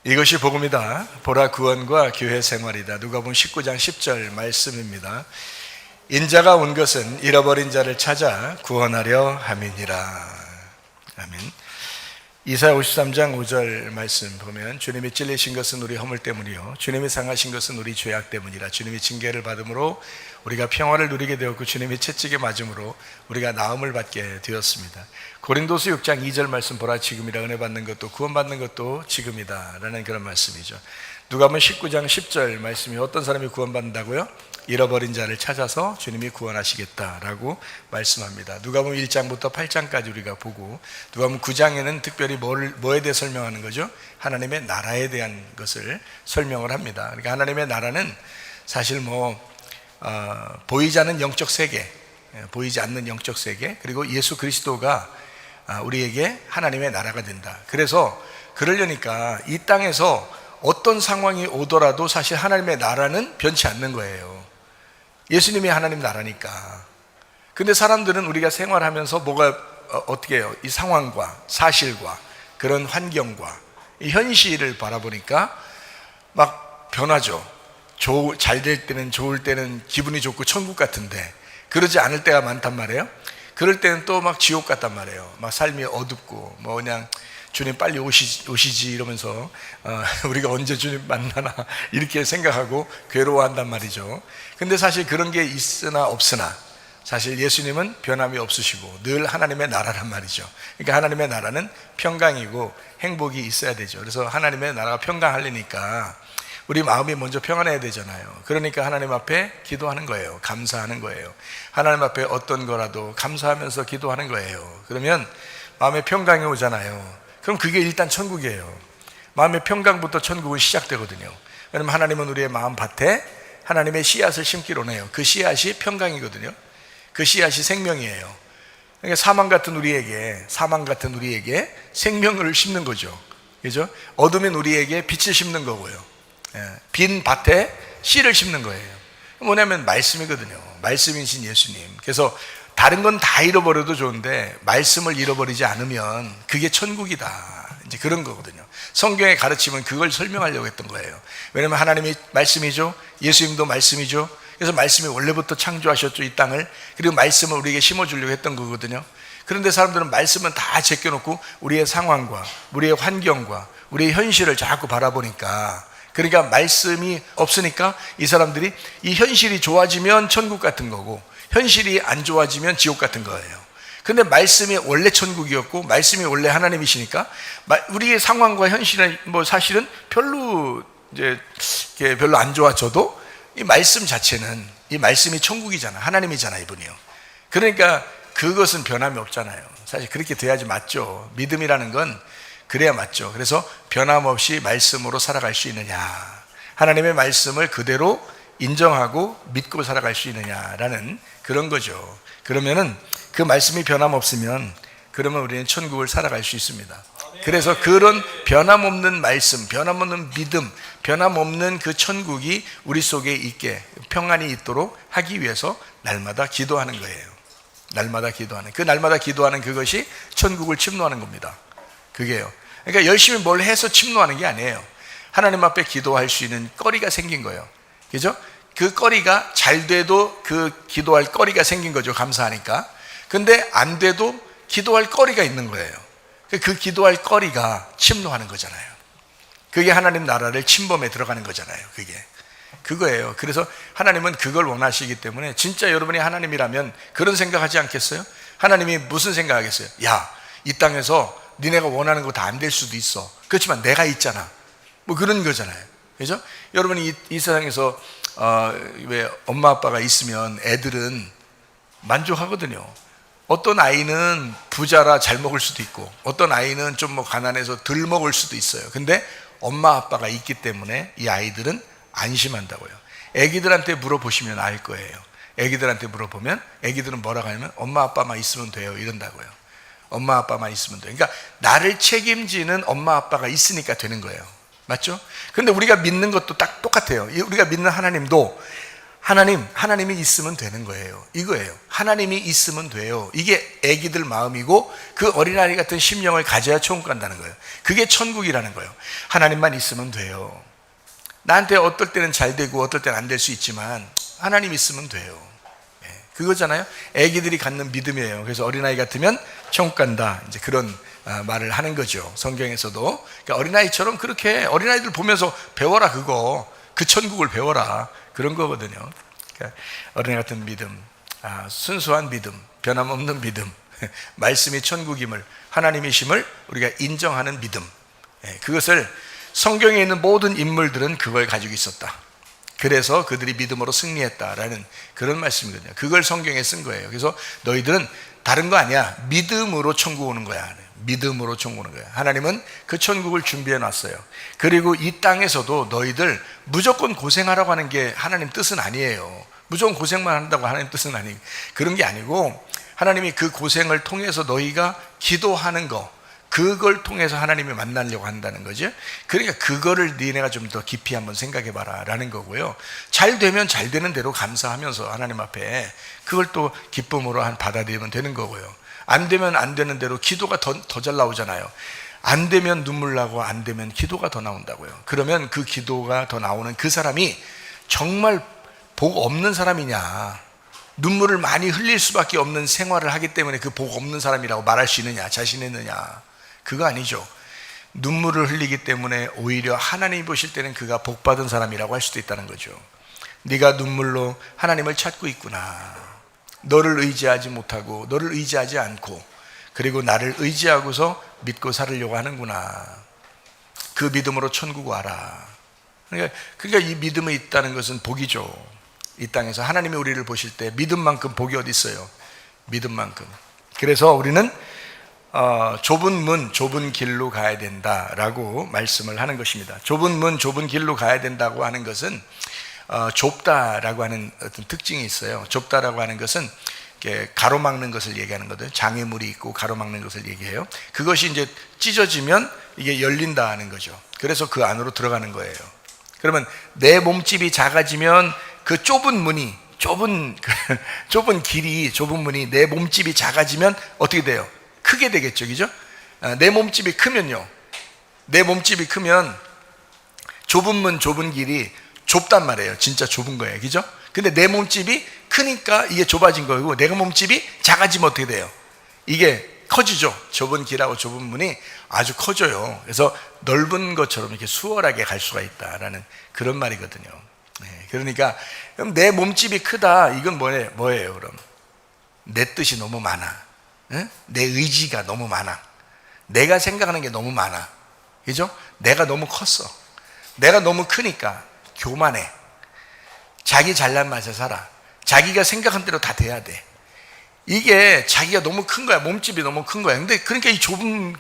이것이 복음이다. 보라 구원과 교회 생활이다. 누가복음 19장 10절 말씀입니다. 인자가 온 것은 잃어버린 자를 찾아 구원하려 함이니라. 아멘. 이사야 53장 5절 말씀 보면 주님이 찔리신 것은 우리 허물 때문이요 주님이 상하신 것은 우리 죄악 때문이라. 주님이 징계를 받음으로 우리가 평화를 누리게 되었고 주님이 채찍에 맞음으로 우리가 나음을 받게 되었습니다. 고린도서 6장 2절 말씀 보라 지금이라. 은혜 받는 것도 구원받는 것도 지금이다 라는 그런 말씀이죠. 누가복음 19장 10절 말씀이 어떤 사람이 구원받는다고요? 잃어버린 자를 찾아서 주님이 구원하시겠다라고 말씀합니다. 누가복음 1장부터 8장까지 우리가 보고 누가복음 9장에는 특별히 뭐에 대해 설명하는 거죠? 하나님의 나라에 대한 것을 설명을 합니다. 그러니까 하나님의 나라는 사실 보이지 않는 영적 세계, 보이지 않는 영적 세계, 그리고 예수 그리스도가 우리에게 하나님의 나라가 된다. 그래서 그러려니까 이 땅에서 어떤 상황이 오더라도 사실 하나님의 나라는 변치 않는 거예요. 예수님이 하나님 나라니까. 근데 사람들은 우리가 생활하면서 어떻게 해요? 이 상황과 사실과 그런 환경과 이 현실을 바라보니까 막 변하죠. 잘 될 때는, 좋을 때는 기분이 좋고 천국 같은데 그러지 않을 때가 많단 말이에요. 그럴 때는 또 막 지옥 같단 말이에요. 막 삶이 어둡고 그냥 주님 빨리 오시지 이러면서 우리가 언제 주님 만나나 이렇게 생각하고 괴로워한단 말이죠. 근데 사실 그런 게 있으나 없으나 사실 예수님은 변함이 없으시고 늘 하나님의 나라란 말이죠. 그러니까 하나님의 나라는 평강이고 행복이 있어야 되죠. 그래서 하나님의 나라가 평강하려니까 우리 마음이 먼저 평안해야 되잖아요. 그러니까 하나님 앞에 기도하는 거예요. 감사하는 거예요. 하나님 앞에 어떤 거라도 감사하면서 기도하는 거예요. 그러면 마음에 평강이 오잖아요. 그럼 그게 일단 천국이에요. 마음의 평강부터 천국은 시작되거든요. 왜냐하면 하나님은 우리의 마음 밭에 하나님의 씨앗을 심기로 해요. 그 씨앗이 평강이거든요. 그 씨앗이 생명이에요. 그러니까 사망 같은 우리에게 생명을 심는 거죠. 그죠? 어둠인 우리에게 빛을 심는 거고요. 빈 밭에 씨를 심는 거예요. 뭐냐면 말씀이거든요. 말씀이신 예수님. 그래서 다른 건 다 잃어버려도 좋은데 말씀을 잃어버리지 않으면 그게 천국이다. 이제 그런 거거든요. 성경의 가르침은 그걸 설명하려고 했던 거예요. 왜냐하면 하나님이 말씀이죠. 예수님도 말씀이죠. 그래서 말씀이 원래부터 창조하셨죠, 이 땅을. 그리고 말씀을 우리에게 심어주려고 했던 거거든요. 그런데 사람들은 말씀은 다 제껴놓고 우리의 상황과 우리의 환경과 우리의 현실을 자꾸 바라보니까, 그러니까 말씀이 없으니까 이 사람들이 이 현실이 좋아지면 천국 같은 거고 현실이 안 좋아지면 지옥 같은 거예요. 근데 말씀이 원래 천국이었고 말씀이 원래 하나님이시니까 우리의 상황과 현실은 사실은 별로 안 좋아져도 이 말씀 자체는, 이 말씀이 천국이잖아. 하나님이잖아, 이분이요. 그러니까 그것은 변함이 없잖아요. 사실 그렇게 돼야지 맞죠. 믿음이라는 건 그래야 맞죠. 그래서 변함없이 말씀으로 살아갈 수 있느냐, 하나님의 말씀을 그대로 인정하고 믿고 살아갈 수 있느냐라는 그런 거죠. 그러면은 그 말씀이 변함없으면 그러면 우리는 천국을 살아갈 수 있습니다. 그래서 그런 변함없는 말씀, 변함없는 믿음, 변함없는 그 천국이 우리 속에 있게, 평안이 있도록 하기 위해서 날마다 기도하는 거예요. 날마다 기도하는, 그 날마다 기도하는 그것이 천국을 침노하는 겁니다. 그게요. 그러니까 열심히 뭘 해서 침노하는 게 아니에요. 하나님 앞에 기도할 수 있는 거리가 생긴 거예요. 그죠? 그 거리가 잘 돼도 그 기도할 거리가 생긴 거죠. 감사하니까. 근데 안 돼도 기도할 거리가 있는 거예요. 그 기도할 거리가 침노하는 거잖아요. 그게 하나님 나라를 침범에 들어가는 거잖아요. 그거예요. 그래서 하나님은 그걸 원하시기 때문에 진짜 여러분이 하나님이라면 그런 생각하지 않겠어요? 하나님이 무슨 생각하겠어요? 야, 이 땅에서 니네가 원하는 거 다 안 될 수도 있어. 그렇지만 내가 있잖아. 그런 거잖아요. 그죠? 여러분이 이 세상에서 왜 엄마 아빠가 있으면 애들은 만족하거든요. 어떤 아이는 부자라 잘 먹을 수도 있고 어떤 아이는 좀 가난해서 덜 먹을 수도 있어요. 근데 엄마 아빠가 있기 때문에 이 아이들은 안심한다고요. 애기들한테 물어보시면 알 거예요. 애기들한테 물어보면 애기들은 뭐라고 하냐면 엄마 아빠만 있으면 돼요 이런다고요. 엄마 아빠만 있으면 돼요. 그러니까 나를 책임지는 엄마 아빠가 있으니까 되는 거예요. 맞죠? 근데 우리가 믿는 것도 딱 똑같아요. 우리가 믿는 하나님도 하나님이 있으면 되는 거예요. 이거예요. 하나님이 있으면 돼요. 이게 애기들 마음이고 그 어린아이 같은 심령을 가져야 천국 간다는 거예요. 그게 천국이라는 거예요. 하나님만 있으면 돼요. 나한테 어떨 때는 잘 되고 어떨 때는 안 될 수 있지만 하나님 있으면 돼요. 그거잖아요. 애기들이 갖는 믿음이에요. 그래서 어린아이 같으면 천국 간다. 이제 그런 말을 하는 거죠. 성경에서도. 그러니까 어린아이처럼 그렇게 어린아이들 보면서 배워라 그거. 그 천국을 배워라. 그런 거거든요. 그러니까 어린아이 같은 믿음, 순수한 믿음, 변함없는 믿음, 말씀이 천국임을, 하나님이심을 우리가 인정하는 믿음. 그것을 성경에 있는 모든 인물들은 그걸 가지고 있었다. 그래서 그들이 믿음으로 승리했다라는 그런 말씀이거든요. 그걸 성경에 쓴 거예요. 그래서 너희들은 다른 거 아니야. 믿음으로 천국 오는 거야. 믿음으로 천국 오는 거야. 하나님은 그 천국을 준비해 놨어요. 그리고 이 땅에서도 너희들 무조건 고생하라고 하는 게 하나님 뜻은 아니에요. 무조건 고생만 한다고 하나님 뜻은 아니에요. 그런 게 아니고 하나님이 그 고생을 통해서 너희가 기도하는 거, 그걸 통해서 하나님이 만나려고 한다는 거죠. 그러니까 그거를 니네가 좀 더 깊이 한번 생각해 봐라 라는 거고요. 잘 되면 잘 되는 대로 감사하면서 하나님 앞에 그걸 또 기쁨으로 받아들이면 되는 거고요. 안 되면 안 되는 대로 기도가 더 잘 나오잖아요. 안 되면 눈물 나고 안 되면 기도가 더 나온다고요. 그러면 그 기도가 더 나오는 그 사람이 정말 복 없는 사람이냐, 눈물을 많이 흘릴 수밖에 없는 생활을 하기 때문에 그 복 없는 사람이라고 말할 수 있느냐, 자신 있느냐, 그거 아니죠. 눈물을 흘리기 때문에 오히려 하나님이 보실 때는 그가 복 받은 사람이라고 할 수도 있다는 거죠. 네가 눈물로 하나님을 찾고 있구나. 너를 의지하지 못하고 너를 의지하지 않고 그리고 나를 의지하고서 믿고 살으려고 하는구나. 그 믿음으로 천국 와라. 그러니까 이 믿음이 있다는 것은 복이죠. 이 땅에서 하나님이 우리를 보실 때 믿음만큼 복이 어디 있어요? 믿음만큼. 그래서 우리는 좁은 문, 좁은 길로 가야 된다라고 말씀을 하는 것입니다. 좁은 문, 좁은 길로 가야 된다고 하는 것은 좁다라고 하는 어떤 특징이 있어요. 좁다라고 하는 것은 가로막는 것을 얘기하는 거거든요. 장애물이 있고 가로막는 것을 얘기해요. 그것이 이제 찢어지면 이게 열린다 하는 거죠. 그래서 그 안으로 들어가는 거예요. 그러면 내 몸집이 작아지면 그 좁은 문이, 좁은 길이, 좁은 문이 내 몸집이 작아지면 어떻게 돼요? 크게 되겠죠, 그죠? 내 몸집이 크면요. 내 몸집이 크면 좁은 문, 좁은 길이 좁단 말이에요. 진짜 좁은 거예요, 그죠? 근데 내 몸집이 크니까 이게 좁아진 거고, 내가 몸집이 작아지면 어떻게 돼요? 이게 커지죠. 좁은 길하고 좁은 문이 아주 커져요. 그래서 넓은 것처럼 이렇게 수월하게 갈 수가 있다라는 그런 말이거든요. 그러니까 그럼 내 몸집이 크다, 이건 뭐예요? 그럼 내 뜻이 너무 많아. 내 의지가 너무 많아. 내가 생각하는 게 너무 많아. 그죠? 내가 너무 컸어. 내가 너무 크니까 교만해. 자기 잘난 맛에 살아. 자기가 생각한 대로 다 돼야 돼. 이게 자기가 너무 큰 거야. 몸집이 너무 큰 거야. 근데 그러니까 이 좁은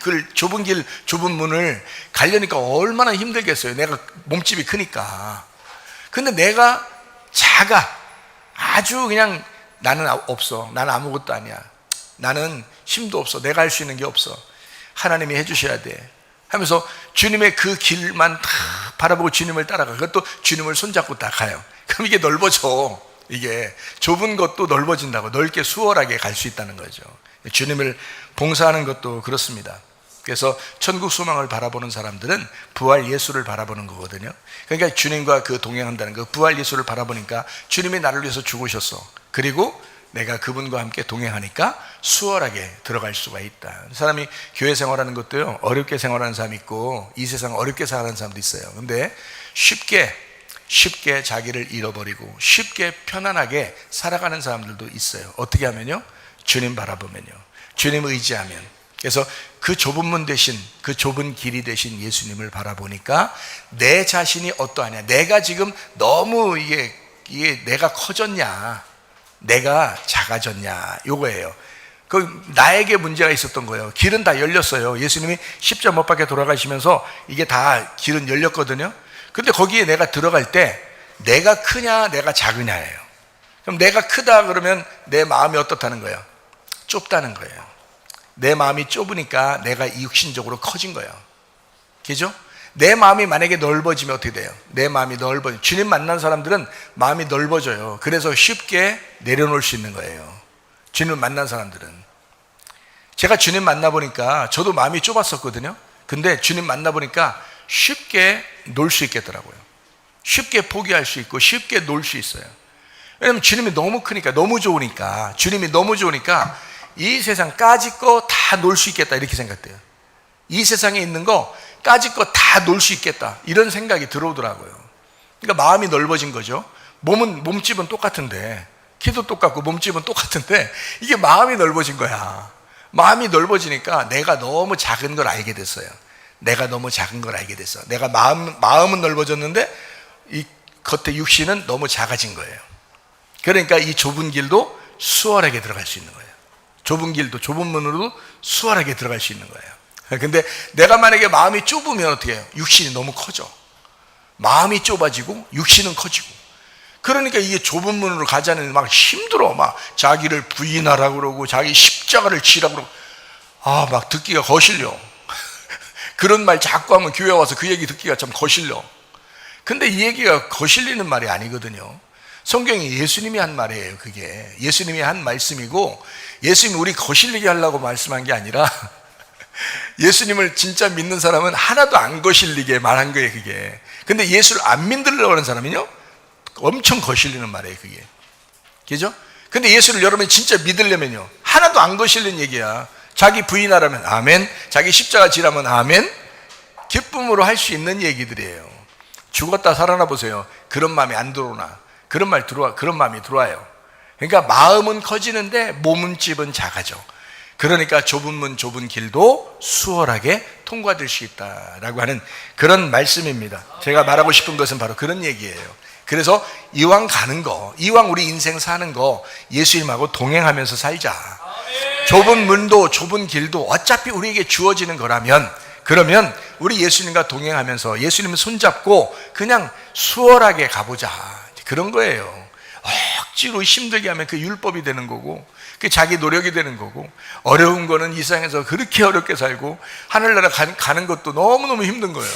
길, 좁은 문을 가려니까 얼마나 힘들겠어요. 내가 몸집이 크니까. 근데 내가 작아. 아주 그냥 나는 없어. 나는 아무것도 아니야. 나는 힘도 없어. 내가 할 수 있는 게 없어. 하나님이 해주셔야 돼 하면서 주님의 그 길만 다 바라보고 주님을 따라가. 그것도 주님을 손잡고 딱 가요. 그럼 이게 넓어져. 이게 좁은 것도 넓어진다고, 넓게 수월하게 갈 수 있다는 거죠. 주님을 봉사하는 것도 그렇습니다. 그래서 천국 소망을 바라보는 사람들은 부활 예수를 바라보는 거거든요. 그러니까 주님과 그 동행한다는 거, 부활 예수를 바라보니까 주님이 나를 위해서 죽으셨어. 그리고 내가 그분과 함께 동행하니까 수월하게 들어갈 수가 있다. 사람이 교회 생활하는 것도요, 어렵게 생활하는 사람이 있고 이 세상 어렵게 살아가는 사람도 있어요. 근데 쉽게 자기를 잃어버리고 쉽게 편안하게 살아가는 사람들도 있어요. 어떻게 하면요? 주님 바라보면요, 주님 의지하면. 그래서 그 좁은 문 대신, 그 좁은 길이 대신 예수님을 바라보니까 내 자신이 어떠하냐, 내가 지금 너무 이게 내가 커졌냐, 내가 작아졌냐, 요거예요. 그 나에게 문제가 있었던 거예요. 길은 다 열렸어요. 예수님이 십자가 못 박혀 돌아가시면서 이게 다 길은 열렸거든요. 근데 거기에 내가 들어갈 때 내가 크냐 내가 작으냐예요. 그럼 내가 크다 그러면 내 마음이 어떻다는 거예요? 좁다는 거예요. 내 마음이 좁으니까 내가 육신적으로 커진 거예요. 그죠? 내 마음이 만약에 넓어지면 어떻게 돼요? 내 마음이 넓어지면, 주님 만난 사람들은 마음이 넓어져요. 그래서 쉽게 내려놓을 수 있는 거예요. 주님 만난 사람들은. 제가 주님 만나보니까 저도 마음이 좁았었거든요. 근데 주님 만나보니까 쉽게 놀 수 있겠더라고요. 쉽게 포기할 수 있고 쉽게 놀 수 있어요. 왜냐면 주님이 너무 크니까, 너무 좋으니까, 주님이 너무 좋으니까 이 세상 까짓 거 다 놀 수 있겠다 이렇게 생각돼요. 이 세상에 있는 거 까짓 거 다 놀 수 있겠다 이런 생각이 들어오더라고요. 그러니까 마음이 넓어진 거죠. 몸집은 똑같은데, 키도 똑같고 몸집은 똑같은데 이게 마음이 넓어진 거야. 마음이 넓어지니까 내가 너무 작은 걸 알게 됐어요. 내가 너무 작은 걸 알게 됐어. 내가 마음은 넓어졌는데 이 겉에 육신은 너무 작아진 거예요. 그러니까 이 좁은 길도 수월하게 들어갈 수 있는 거예요. 좁은 길도, 좁은 문으로도 수월하게 들어갈 수 있는 거예요. 근데 내가 만약에 마음이 좁으면 어떻게 해요? 육신이 너무 커져. 마음이 좁아지고 육신은 커지고. 그러니까 이게 좁은 문으로 가자는 막 힘들어. 막 자기를 부인하라고 그러고 자기 십자가를 지라고 그러고, 막 듣기가 거실려. 그런 말 자꾸 하면 교회 와서 그 얘기 듣기가 참 거실려. 근데 이 얘기가 거실리는 말이 아니거든요. 성경이 예수님이 한 말이에요. 그게 예수님이 한 말씀이고, 예수님이 우리 거실리게 하려고 말씀한 게 아니라 예수님을 진짜 믿는 사람은 하나도 안 거실리게 말한 거예요. 그게. 근데 예수를 안 믿으려고 하는 사람은요 엄청 거실리는 말이에요. 그게. 그죠? 근데 예수를 여러분이 진짜 믿으려면요 하나도 안 거실리는 얘기야. 자기 부인하라면 아멘, 자기 십자가 지라면 아멘, 기쁨으로 할 수 있는 얘기들이에요. 죽었다 살아나 보세요. 그런 마음이 안 들어오나? 그런 마음이 들어와요. 그러니까 마음은 커지는데 몸집은 작아져. 그러니까 좁은 문, 좁은 길도 수월하게 통과될 수 있다라고 하는 그런 말씀입니다. 제가 말하고 싶은 것은 바로 그런 얘기예요. 그래서 이왕 가는 거, 이왕 우리 인생 사는 거 예수님하고 동행하면서 살자. 좁은 문도 좁은 길도 어차피 우리에게 주어지는 거라면, 그러면 우리 예수님과 동행하면서 예수님을 손잡고 그냥 수월하게 가보자. 그런 거예요. 억지로 힘들게 하면 그 율법이 되는 거고, 그 자기 노력이 되는 거고, 어려운 거는 이 세상에서 그렇게 어렵게 살고 하늘나라 가는 것도 너무너무 힘든 거예요.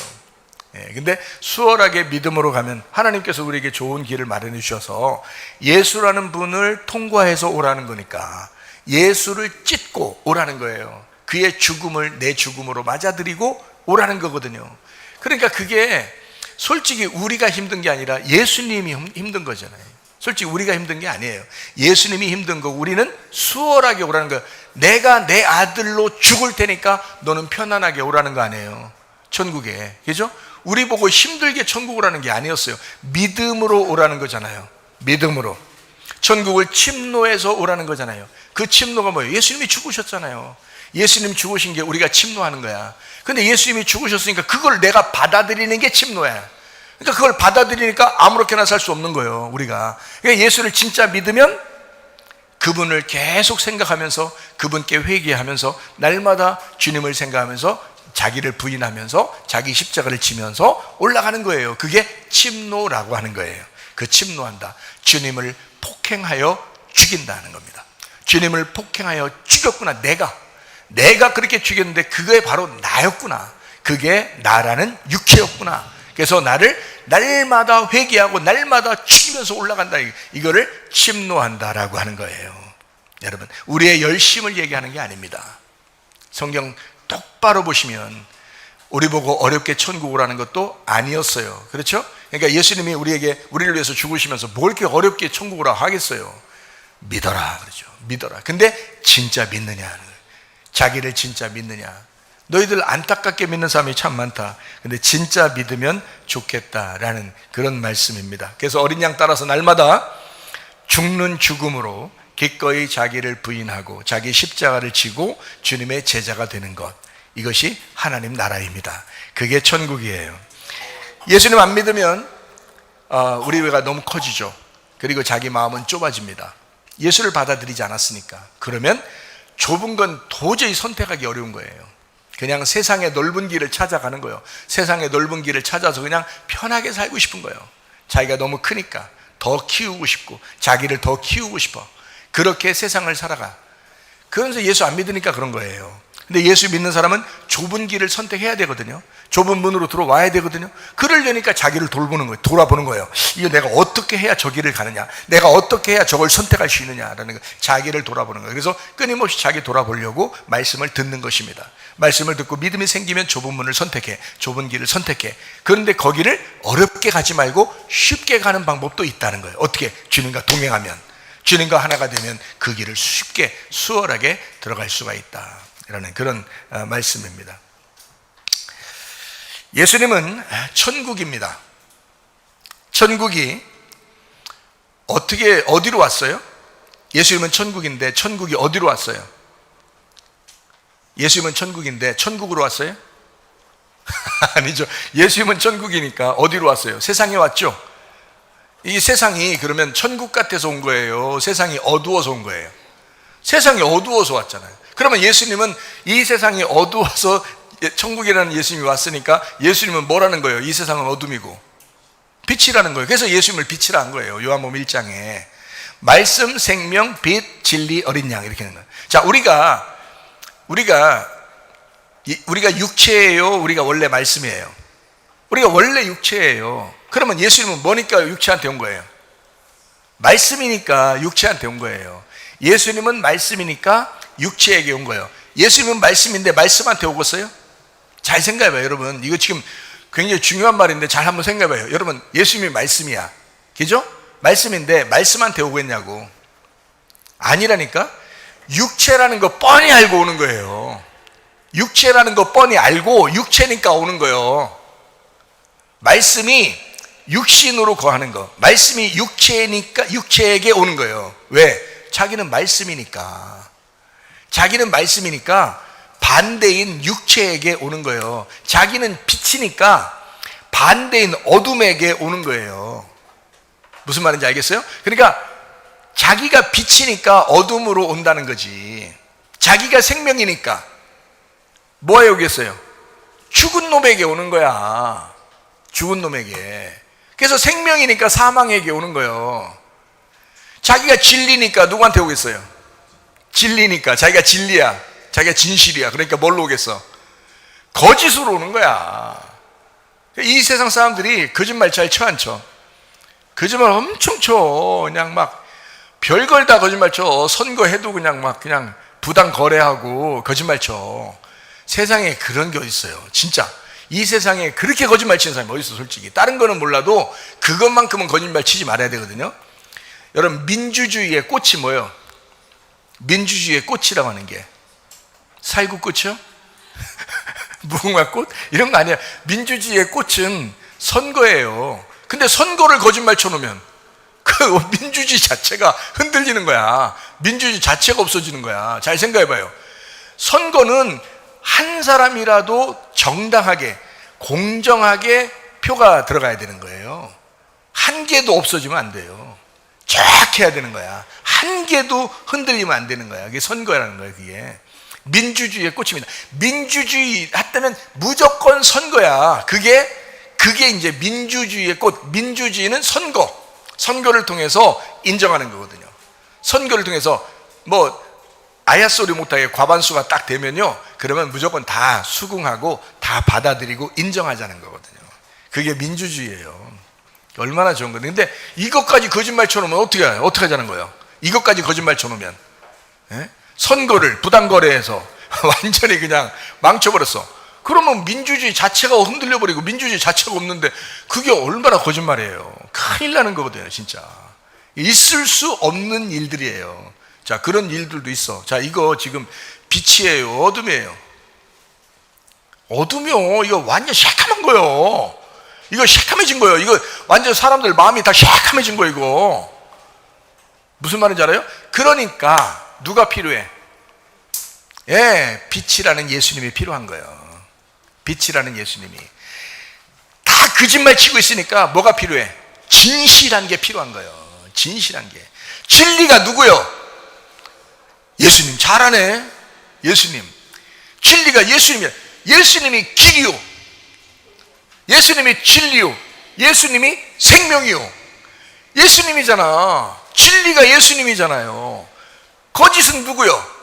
근데 수월하게 믿음으로 가면 하나님께서 우리에게 좋은 길을 마련해 주셔서 예수라는 분을 통과해서 오라는 거니까 예수를 찢고 오라는 거예요. 그의 죽음을 내 죽음으로 맞아들이고 오라는 거거든요. 그러니까 그게 솔직히 우리가 힘든 게 아니라 예수님이 힘든 거잖아요. 솔직히 우리가 힘든 게 아니에요. 예수님이 힘든 거고 우리는 수월하게 오라는 거예요. 내가 내 아들로 죽을 테니까 너는 편안하게 오라는 거 아니에요. 천국에. 그죠? 우리 보고 힘들게 천국을 오라는 게 아니었어요. 믿음으로 오라는 거잖아요. 믿음으로. 천국을 침노해서 오라는 거잖아요. 그 침노가 뭐예요? 예수님이 죽으셨잖아요. 예수님 죽으신 게 우리가 침노하는 거야. 근데 예수님이 죽으셨으니까 그걸 내가 받아들이는 게 침노야. 그러니까 그걸 받아들이니까 아무렇게나 살 수 없는 거예요, 우리가. 그러니까 예수를 진짜 믿으면 그분을 계속 생각하면서 그분께 회개하면서 날마다 주님을 생각하면서 자기를 부인하면서 자기 십자가를 지면서 올라가는 거예요. 그게 침노라고 하는 거예요. 그 침노한다. 주님을 폭행하여 죽인다는 겁니다. 주님을 폭행하여 죽였구나. 내가 그렇게 죽였는데 그게 바로 나였구나. 그게 나라는 육체였구나. 그래서 나를 날마다 회개하고 날마다 죽이면서 올라간다. 이거를 침노한다라고 하는 거예요. 여러분, 우리의 열심을 얘기하는 게 아닙니다. 성경 똑바로 보시면 우리 보고 어렵게 천국 오라는 것도 아니었어요. 그렇죠? 그러니까 예수님이 우리를 위해서 죽으시면서 뭘 이렇게 어렵게 천국 오라 하겠어요. 믿어라 그러죠. 믿어라. 근데 진짜 믿느냐? 자기를 진짜 믿느냐? 너희들 안타깝게 믿는 사람이 참 많다. 근데 진짜 믿으면 좋겠다라는 그런 말씀입니다. 그래서 어린 양 따라서 날마다 죽는 죽음으로 기꺼이 자기를 부인하고 자기 십자가를 지고 주님의 제자가 되는 것, 이것이 하나님 나라입니다. 그게 천국이에요. 예수님 안 믿으면 우리 배가 너무 커지죠. 그리고 자기 마음은 좁아집니다. 예수를 받아들이지 않았으니까. 그러면 좁은 건 도저히 선택하기 어려운 거예요. 그냥 세상의 넓은 길을 찾아가는 거예요. 세상의 넓은 길을 찾아서 그냥 편하게 살고 싶은 거예요. 자기가 너무 크니까 더 키우고 싶고 자기를 더 키우고 싶어. 그렇게 세상을 살아가. 그러면서 예수 안 믿으니까 그런 거예요. 근데 예수 믿는 사람은 좁은 길을 선택해야 되거든요. 좁은 문으로 들어와야 되거든요. 그러려니까 자기를 돌보는 거예요. 돌아보는 거예요. 이거 내가 어떻게 해야 저 길을 가느냐, 내가 어떻게 해야 저걸 선택할 수 있느냐라는 거, 자기를 돌아보는 거예요. 그래서 끊임없이 자기 돌아보려고 말씀을 듣는 것입니다. 말씀을 듣고 믿음이 생기면 좁은 문을 선택해, 좁은 길을 선택해. 그런데 거기를 어렵게 가지 말고 쉽게 가는 방법도 있다는 거예요. 어떻게? 주님과 동행하면, 주님과 하나가 되면 그 길을 쉽게 수월하게 들어갈 수가 있다 라는 그런 말씀입니다. 예수님은 천국입니다. 천국이 어디로 왔어요? 예수님은 천국인데 천국이 어디로 왔어요? 예수님은 천국인데 천국으로 왔어요? 아니죠. 예수님은 천국이니까 어디로 왔어요? 세상에 왔죠. 이 세상이 그러면 천국 같아서 온 거예요? 세상이 어두워서 온 거예요? 세상이 어두워서 왔잖아요. 그러면 예수님은 이 세상이 어두워서 천국이라는 예수님이 왔으니까 예수님은 뭐라는 거예요? 이 세상은 어둠이고 빛이라는 거예요. 그래서 예수님을 빛이라 한 거예요. 요한복음 1장에 말씀, 생명, 빛, 진리, 어린 양 이렇게 하는 거예요. 자, 우리가 육체예요? 우리가 원래 말씀이에요? 우리가 원래 육체예요. 그러면 예수님은 뭐니까 육체한테 온 거예요? 말씀이니까 육체한테 온 거예요. 예수님은 말씀이니까 육체에게 온 거예요. 예수님은 말씀인데 말씀한테 오겠어요? 잘 생각해봐요. 여러분, 이거 지금 굉장히 중요한 말인데 잘 한번 생각해봐요. 여러분, 예수님이 말씀이야, 그죠? 말씀인데 말씀한테 오겠냐고. 아니라니까. 육체라는 거 뻔히 알고 오는 거예요. 육체라는 거 뻔히 알고 육체니까 오는 거예요. 말씀이 육신으로 거하는 거, 말씀이 육체니까 육체에게 오는 거예요. 왜? 자기는 말씀이니까. 자기는 말씀이니까 반대인 육체에게 오는 거예요. 자기는 빛이니까 반대인 어둠에게 오는 거예요. 무슨 말인지 알겠어요? 그러니까 자기가 빛이니까 어둠으로 온다는 거지. 자기가 생명이니까 뭐에 오겠어요? 죽은 놈에게 오는 거야. 죽은 놈에게. 그래서 생명이니까 사망에게 오는 거예요. 자기가 진리니까 누구한테 오겠어요? 진리니까. 자기가 진리야, 자기가 진실이야. 그러니까 뭘로 오겠어? 거짓으로 오는 거야. 이 세상 사람들이 거짓말 잘 쳐 안 쳐? 거짓말 엄청 쳐. 그냥 막 별걸 다 거짓말 쳐. 선거해도 그냥 부당 거래하고 거짓말 쳐. 세상에 그런 게 어디 있어요? 진짜 이 세상에 그렇게 거짓말 치는 사람이 어디 있어? 솔직히 다른 거는 몰라도 그것만큼은 거짓말 치지 말아야 되거든요. 여러분, 민주주의의 꽃이 뭐예요? 민주주의의 꽃이라고 하는 게 살구꽃이요? 무궁화꽃? 이런 거 아니야. 민주주의의 꽃은 선거예요. 근데 선거를 거짓말 쳐놓으면 그 민주주의 자체가 흔들리는 거야. 민주주의 자체가 없어지는 거야. 잘 생각해봐요. 선거는 한 사람이라도 정당하게 공정하게 표가 들어가야 되는 거예요. 한 개도 없어지면 안 돼요. 쫙 해야 되는 거야. 한 개도 흔들리면 안 되는 거야. 그게 선거라는 거예요. 그게 민주주의의 꽃입니다. 민주주의 했다면 무조건 선거야. 그게 이제 민주주의의 꽃. 민주주의는 선거를 통해서 인정하는 거거든요. 선거를 통해서 아야소리 못하게 과반수가 딱 되면요, 그러면 무조건 다 수긍하고 다 받아들이고 인정하자는 거거든요. 그게 민주주의예요. 얼마나 좋은 건데. 근데 이것까지 거짓말 쳐놓으면 어떻게 하자는 거예요? 이것까지 거짓말 쳐놓으면, 선거를 부당거래해서 완전히 그냥 망쳐버렸어. 그러면 민주주의 자체가 흔들려버리고 민주주의 자체가 없는데 그게 얼마나 거짓말이에요. 큰일 나는 거거든요. 진짜 있을 수 없는 일들이에요. 자, 그런 일들도 있어. 자, 이거 지금 빛이에요? 어둠이에요? 어둠이요. 이거 완전 새카만 거예요. 이거 새카매진 거예요. 이거 완전 사람들 마음이 다 새카매진 거예요. 이거 무슨 말인지 알아요? 그러니까 누가 필요해? 빛이라는 예수님이 필요한 거예요. 빛이라는 예수님이. 다 거짓말 치고 있으니까 뭐가 필요해? 진실한 게 필요한 거예요. 진실한 게. 진리가 누구요? 예수님. 잘하네. 예수님. 진리가 예수님이야. 예수님이 길이요, 예수님이 진리요, 예수님이 생명이요. 예수님이잖아. 진리가 예수님이잖아요. 거짓은 누구요?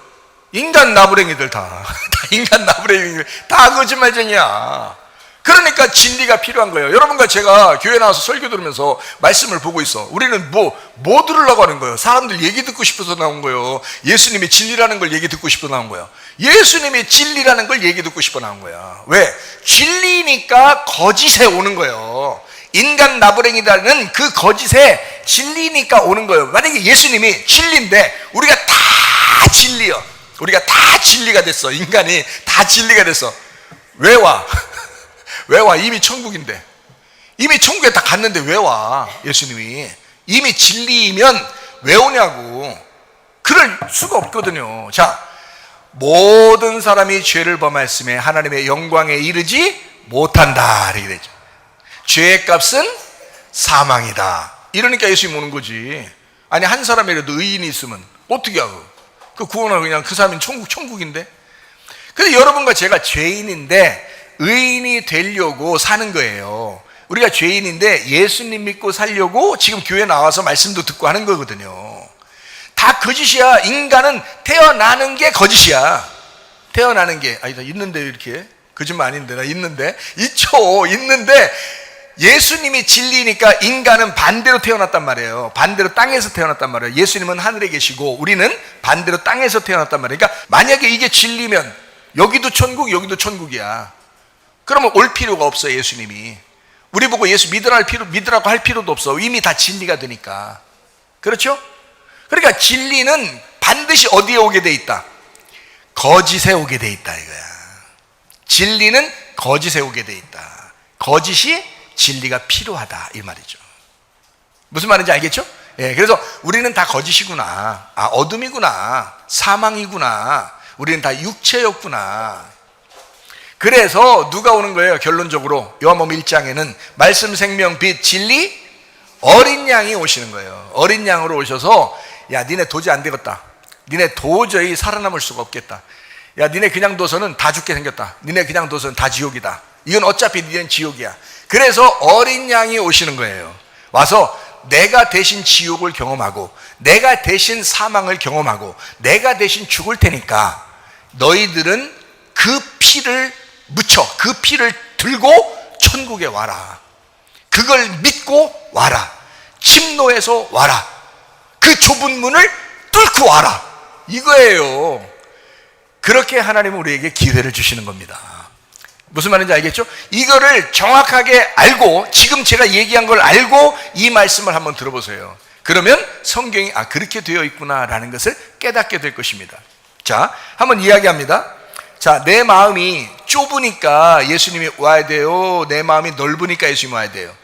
인간 나부랭이들 다 인간 나부랭이들 다 거짓말쟁이야. 그러니까 진리가 필요한 거예요. 여러분과 제가 교회 나와서 설교 들으면서 말씀을 보고 있어. 우리는 뭐 들으려고 하는 거예요? 사람들 얘기 듣고 싶어서 나온 거예요? 예수님이 진리라는 걸 얘기 듣고 싶어 나온 거예요? 예수님이 진리라는 걸 얘기 듣고 싶어 나온 거야. 왜? 진리니까 거짓에 오는 거예요. 인간 나부랭이라는 그 거짓에 진리니까 오는 거예요. 만약에 예수님이 진리인데 우리가 다 진리요. 우리가 다 진리가 됐어. 인간이 다 진리가 됐어. 왜 와? 왜 와? 이미 천국인데. 이미 천국에 다 갔는데 왜 와? 예수님이. 이미 진리이면 왜 오냐고. 그럴 수가 없거든요. 자, 모든 사람이 죄를 범하였음에 하나님의 영광에 이르지 못한다. 이렇게 되죠. 죄의 값은 사망이다. 이러니까 예수님이 오는 거지. 아니, 한 사람이라도 의인이 있으면 어떻게 하고. 그 구원은 그냥 그 사람이 천국인데. 근데 여러분과 제가 죄인인데 의인이 되려고 사는 거예요. 우리가 죄인인데 예수님 믿고 살려고 지금 교회 나와서 말씀도 듣고 하는 거거든요. 다 거짓이야. 인간은 태어나는 게 거짓이야. 태어나는 게. 아니, 나 있는데 이렇게. 거짓말 아닌데. 나 있는데. 있는데 예수님이 진리니까 인간은 반대로 태어났단 말이에요. 반대로 땅에서 태어났단 말이에요. 예수님은 하늘에 계시고 우리는 반대로 땅에서 태어났단 말이에요. 그러니까 만약에 이게 진리면 여기도 천국, 여기도 천국이야. 그러면 올 필요가 없어요. 예수님이 우리 보고 예수 믿으라고 할 필요도 없어. 이미 다 진리가 되니까. 그렇죠? 그러니까 진리는 반드시 어디에 오게 돼 있다? 거짓에 오게 돼 있다 이거야. 진리는 거짓에 오게 돼 있다. 거짓이 진리가 필요하다 이 말이죠. 무슨 말인지 알겠죠? 예, 그래서 우리는 다 거짓이구나. 어둠이구나. 사망이구나. 우리는 다 육체였구나. 그래서 누가 오는 거예요? 결론적으로 요한복음 1장에는 말씀, 생명, 빛, 진리, 어린 양이 오시는 거예요. 어린 양으로 오셔서 야, 니네 도저히 안 되겠다. 니네 도저히 살아남을 수가 없겠다. 야, 니네 그냥 둬서는 다 죽게 생겼다. 니네 그냥 둬서는 다 지옥이다. 이건 어차피 니네는 지옥이야. 그래서 어린 양이 오시는 거예요. 와서 내가 대신 지옥을 경험하고 내가 대신 사망을 경험하고 내가 대신 죽을 테니까 너희들은 그 피를 묻혀 그 피를 들고 천국에 와라. 그걸 믿고 와라. 침노에서 와라. 그 좁은 문을 뚫고 와라. 이거예요. 그렇게 하나님은 우리에게 기회를 주시는 겁니다. 무슨 말인지 알겠죠? 이거를 정확하게 알고 지금 제가 얘기한 걸 알고 이 말씀을 한번 들어보세요. 그러면 성경이 그렇게 되어 있구나라는 것을 깨닫게 될 것입니다. 자, 한번 이야기합니다. 자, 내 마음이 좁으니까 예수님이 와야 돼요? 내 마음이 넓으니까 예수님이 와야 돼요?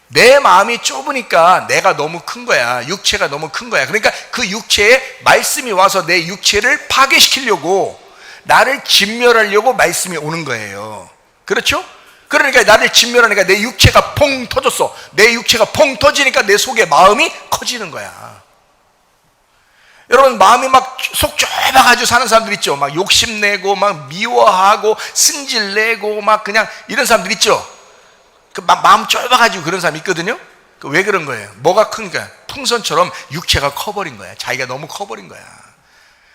내 마음이 좁으니까 내가 너무 큰 거야. 육체가 너무 큰 거야. 그러니까 그 육체에 말씀이 와서 내 육체를 파괴시키려고 나를 진멸하려고 말씀이 오는 거예요. 그렇죠? 그러니까 나를 진멸하니까 내 육체가 퐁 터졌어. 내 육체가 퐁 터지니까 내 속에 마음이 커지는 거야. 여러분, 마음이 막 속 좁아가지고 사는 사람들 있죠. 막 욕심내고 막 미워하고 승질내고 막 그냥 이런 사람들 있죠. 그 마음 좁아가지고 그런 사람 있거든요. 왜 그런 거예요? 뭐가 큰가? 풍선처럼 육체가 커버린 거야. 자기가 너무 커버린 거야.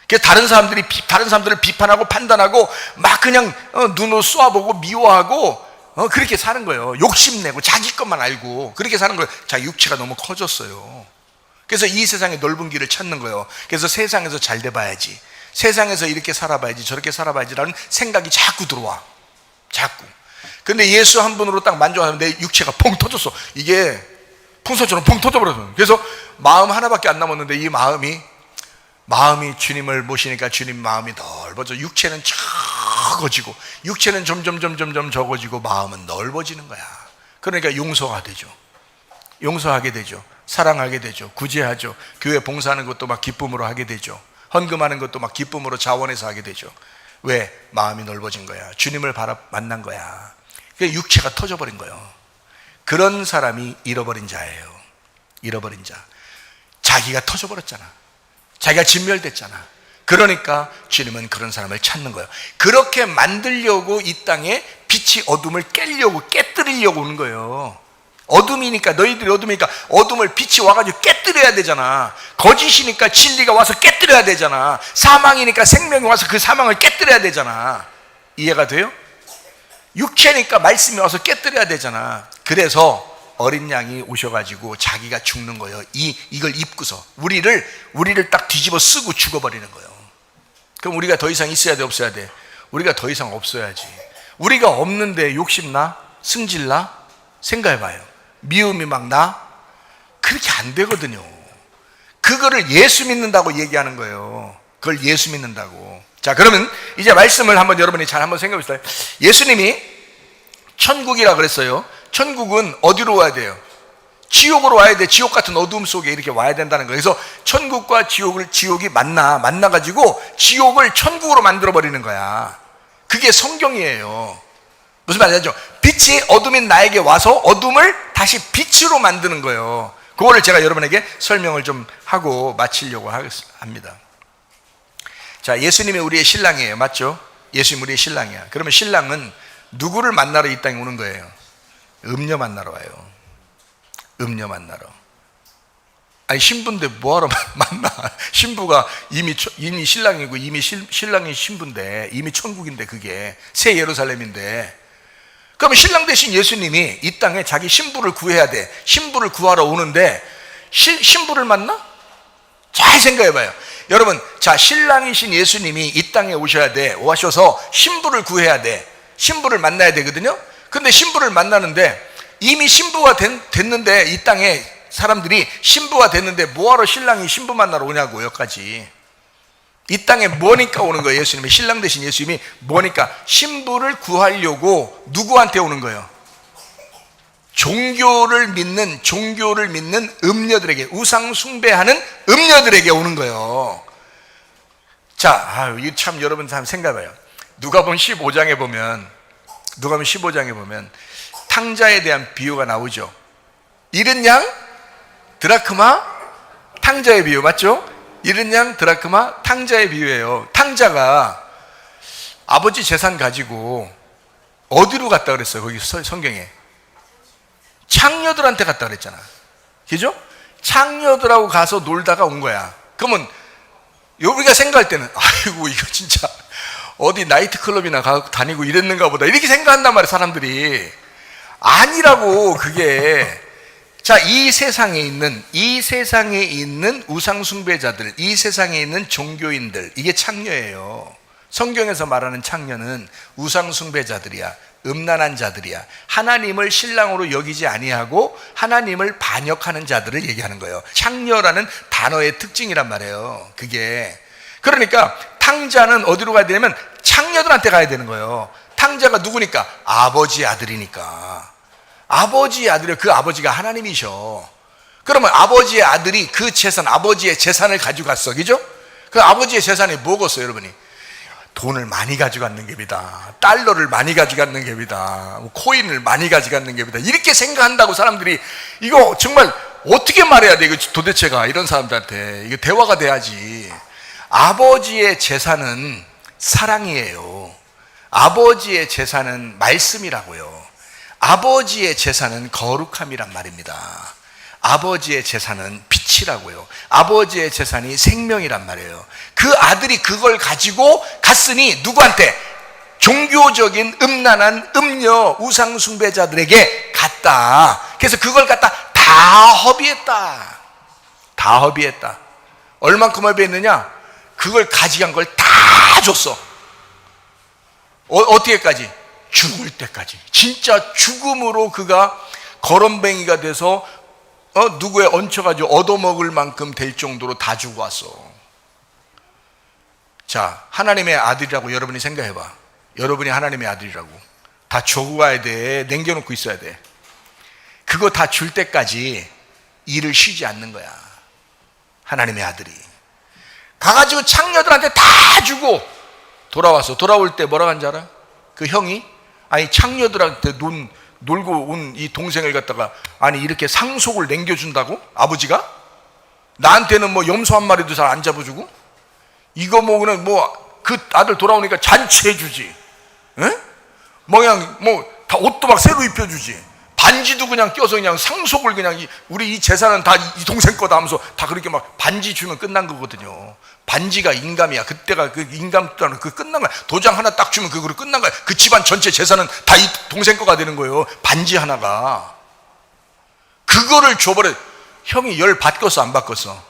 그래서 다른 사람들을 비판하고 판단하고 막 그냥 눈으로 쏘아보고 미워하고 그렇게 사는 거예요. 욕심내고 자기 것만 알고 그렇게 사는 거예요. 자기 육체가 너무 커졌어요. 그래서 이 세상의 넓은 길을 찾는 거예요. 그래서 세상에서 잘 돼봐야지, 세상에서 이렇게 살아봐야지, 저렇게 살아봐야지라는 생각이 자꾸 들어와. 자꾸. 근데 예수 한 분으로 딱 만족하면 내 육체가 펑 터졌어. 이게 풍선처럼 펑 터져버렸어. 그래서 마음 하나밖에 안 남았는데 이 마음이 주님을 모시니까 주님 마음이 넓어져. 육체는 적어지고 육체는 점점 적어지고 마음은 넓어지는 거야. 그러니까 용서가 되죠. 용서하게 되죠. 사랑하게 되죠. 구제하죠. 교회 봉사하는 것도 막 기쁨으로 하게 되죠. 헌금하는 것도 막 기쁨으로 자원해서 하게 되죠. 왜? 마음이 넓어진 거야. 주님을 만난 거야. 그러니까 육체가 터져버린 거예요. 그런 사람이 잃어버린 자예요. 잃어버린 자. 자기가 터져버렸잖아. 자기가 진멸됐잖아. 그러니까 주님은 그런 사람을 찾는 거예요. 그렇게 만들려고 이 땅에 빛이 어둠을 깨뜨리려고 오는 거예요. 어둠이니까, 너희들이 어둠이니까 어둠을 빛이 와가지고 깨뜨려야 되잖아. 거짓이니까 진리가 와서 깨뜨려야 되잖아. 사망이니까 생명이 와서 그 사망을 깨뜨려야 되잖아. 이해가 돼요? 육체니까 말씀이 와서 깨뜨려야 되잖아. 그래서 어린 양이 오셔가지고 자기가 죽는 거예요. 이걸 입고서 우리를 딱 뒤집어 쓰고 죽어버리는 거예요. 그럼 우리가 더 이상 있어야 돼, 없어야 돼? 우리가 더 이상 없어야지. 우리가 없는데 욕심나? 승질나? 생각해봐요. 미움이 막 나? 그렇게 안 되거든요. 그거를 예수 믿는다고 얘기하는 거예요. 그걸 예수 믿는다고. 자, 그러면 이제 말씀을 한번 여러분이 잘 한번 생각해 보세요. 예수님이 천국이라 그랬어요. 천국은 어디로 와야 돼요? 지옥으로 와야 돼. 지옥 같은 어두움 속에 이렇게 와야 된다는 거예요. 그래서 천국과 지옥이 만나가지고 지옥을 천국으로 만들어버리는 거야. 그게 성경이에요. 무슨 말이죠? 빛이 어둠인 나에게 와서 어둠을 다시 빛으로 만드는 거예요. 그거를 제가 여러분에게 설명을 좀 하고 마치려고 합니다. 자, 예수님이 우리의 신랑이에요. 맞죠? 예수님 우리의 신랑이야. 그러면 신랑은 누구를 만나러 이 땅에 오는 거예요? 음녀 만나러 와요. 음녀 만나러. 아니, 신부인데 뭐하러 만나? 신부가 이미 신랑이고 이미 신랑이 신부인데 이미 천국인데, 그게 새 예루살렘인데. 그러면 신랑 대신 예수님이 이 땅에 자기 신부를 구해야 돼. 신부를 구하러 오는데 신부를 만나? 잘 생각해 봐요. 여러분, 자, 신랑이신 예수님이 이 땅에 오셔야 돼. 오셔서 신부를 구해야 돼. 신부를 만나야 되거든요. 근데 신부를 만나는데 이미 신부가 됐는데, 이 땅에 사람들이 신부가 됐는데 뭐하러 신랑이 신부 만나러 오냐고. 여기까지 이 땅에 뭐니까 오는 거예요. 예수님이, 신랑 대신 예수님이 뭐니까? 신부를 구하려고 누구한테 오는 거예요? 종교를 믿는 음녀들에게, 우상 숭배하는 음녀들에게 오는 거예요. 자, 이거 참 여러분 한번 생각해봐요. 누가복음 15장에 보면 탕자에 대한 비유가 나오죠. 잃은 양, 드라크마, 탕자의 비유, 맞죠? 잃은 양, 드라크마, 탕자의 비유예요. 탕자가 아버지 재산 가지고 어디로 갔다 그랬어요? 거기 성경에 창녀들한테 갔다 그랬잖아. 그죠? 창녀들하고 가서 놀다가 온 거야. 그러면 우리가 생각할 때는, 아이고, 이거 진짜 어디 나이트클럽이나 다니고 이랬는가 보다, 이렇게 생각한단 말이에요, 사람들이. 아니라고, 그게. 자, 이 세상에 있는 우상숭배자들, 이 세상에 있는 종교인들, 이게 창녀예요. 성경에서 말하는 창녀는 우상숭배자들이야. 음란한 자들이야. 하나님을 신랑으로 여기지 아니하고 하나님을 반역하는 자들을 얘기하는 거예요. 창녀라는 단어의 특징이란 말이에요. 그게. 그러니까 탕자는 어디로 가야 되냐면 창녀들한테 가야 되는 거예요. 탕자가 누구니까? 아버지 아들이니까. 아버지의 아들이, 그 아버지가 하나님이셔. 그러면 아버지의 아들이 그 재산, 아버지의 재산을 가지고 갔어. 그죠? 그 아버지의 재산이 뭐겠어요, 여러분이? 돈을 많이 가져갔는 겁니다. 달러를 많이 가져갔는 겁니다. 코인을 많이 가져갔는 겁니다. 이렇게 생각한다고 사람들이. 이거 정말 어떻게 말해야 돼? 이거 도대체가 이런 사람들한테 이거 대화가 돼야지. 아버지의 재산은 사랑이에요. 아버지의 재산은 말씀이라고요. 아버지의 재산은 거룩함이란 말입니다. 아버지의 재산은 빛이라고요. 아버지의 재산이 생명이란 말이에요. 그 아들이 그걸 가지고 갔으니 누구한테? 종교적인 음란한 음녀 우상 숭배자들에게 갔다. 그래서 그걸 갖다 다 허비했다. 다 허비했다. 얼만큼 허비했느냐? 그걸 가져간 걸 다 줬어. 어떻게까지? 죽을 때까지. 진짜 죽음으로 그가 거렁뱅이가 돼서 누구에 얹혀가지고 얻어먹을 만큼 될 정도로 다 주고 왔어. 자, 하나님의 아들이라고 여러분이 생각해봐. 여러분이 하나님의 아들이라고. 다 주고 가야 돼. 남겨놓고 있어야 돼. 그거 다 줄 때까지 일을 쉬지 않는 거야. 하나님의 아들이. 가가지고 창녀들한테 다 주고 돌아왔어. 돌아올 때 뭐라고 한지 알아? 그 형이? 아니, 창녀들한테 놀고 온 이 동생을 갖다가, 아니, 이렇게 상속을 남겨준다고? 아버지가? 나한테는 뭐 염소 한 마리도 잘 안 잡아주고? 이거 뭐 그냥 그 아들 돌아오니까 잔치해주지. 에? 뭐 그냥 다 옷도 막 새로 입혀주지. 반지도 그냥 껴서 그냥 상속을 그냥 우리 이 재산은 다 이 동생 거다 하면서 다 그렇게 막 반지 주면 끝난 거거든요. 반지가 인감이야. 그때가 그 인감이라는 그 끝난 거야. 도장 하나 딱 주면 그거로 끝난 거야. 그 집안 전체 재산은 다 이 동생 거가 되는 거예요. 반지 하나가. 그거를 줘버려. 형이 열 받겠어 안 받겠어?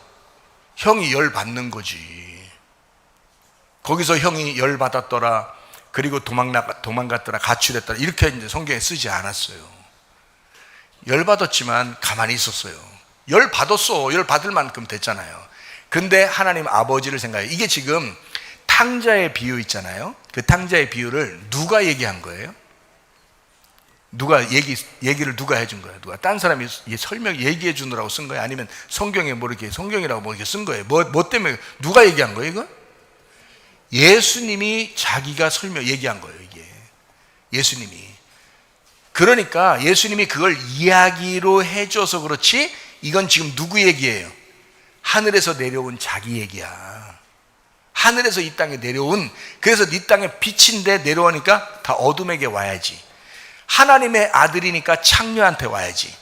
형이 열 받는 거지. 거기서 형이 열 받았더라. 그리고 도망갔더라. 가출했더라. 이렇게 이제 성경에 쓰지 않았어요. 열 받았지만 가만히 있었어요. 열 받았어. 열 받을 만큼 됐잖아요. 근데 하나님 아버지를 생각해요. 이게 지금 탕자의 비유 있잖아요. 그 탕자의 비유를 누가 얘기한 거예요? 누가 얘기를 누가 해준 거예요? 누가 딴 사람이 설명 얘기해 주느라고 쓴 거예요? 아니면 성경에 뭐 이렇게 성경이라고 뭐 이렇게 쓴 거예요? 뭐 때문에 누가 얘기한 거예요? 이거? 예수님이 자기가 얘기한 거예요. 이게 예수님이. 그러니까 예수님이 그걸 이야기로 해줘서 그렇지. 이건 지금 누구 얘기예요? 하늘에서 내려온 자기 얘기야. 하늘에서 이 땅에 내려온. 그래서 이 땅에 빛인데 내려오니까 다 어둠에게 와야지. 하나님의 아들이니까 창녀한테 와야지.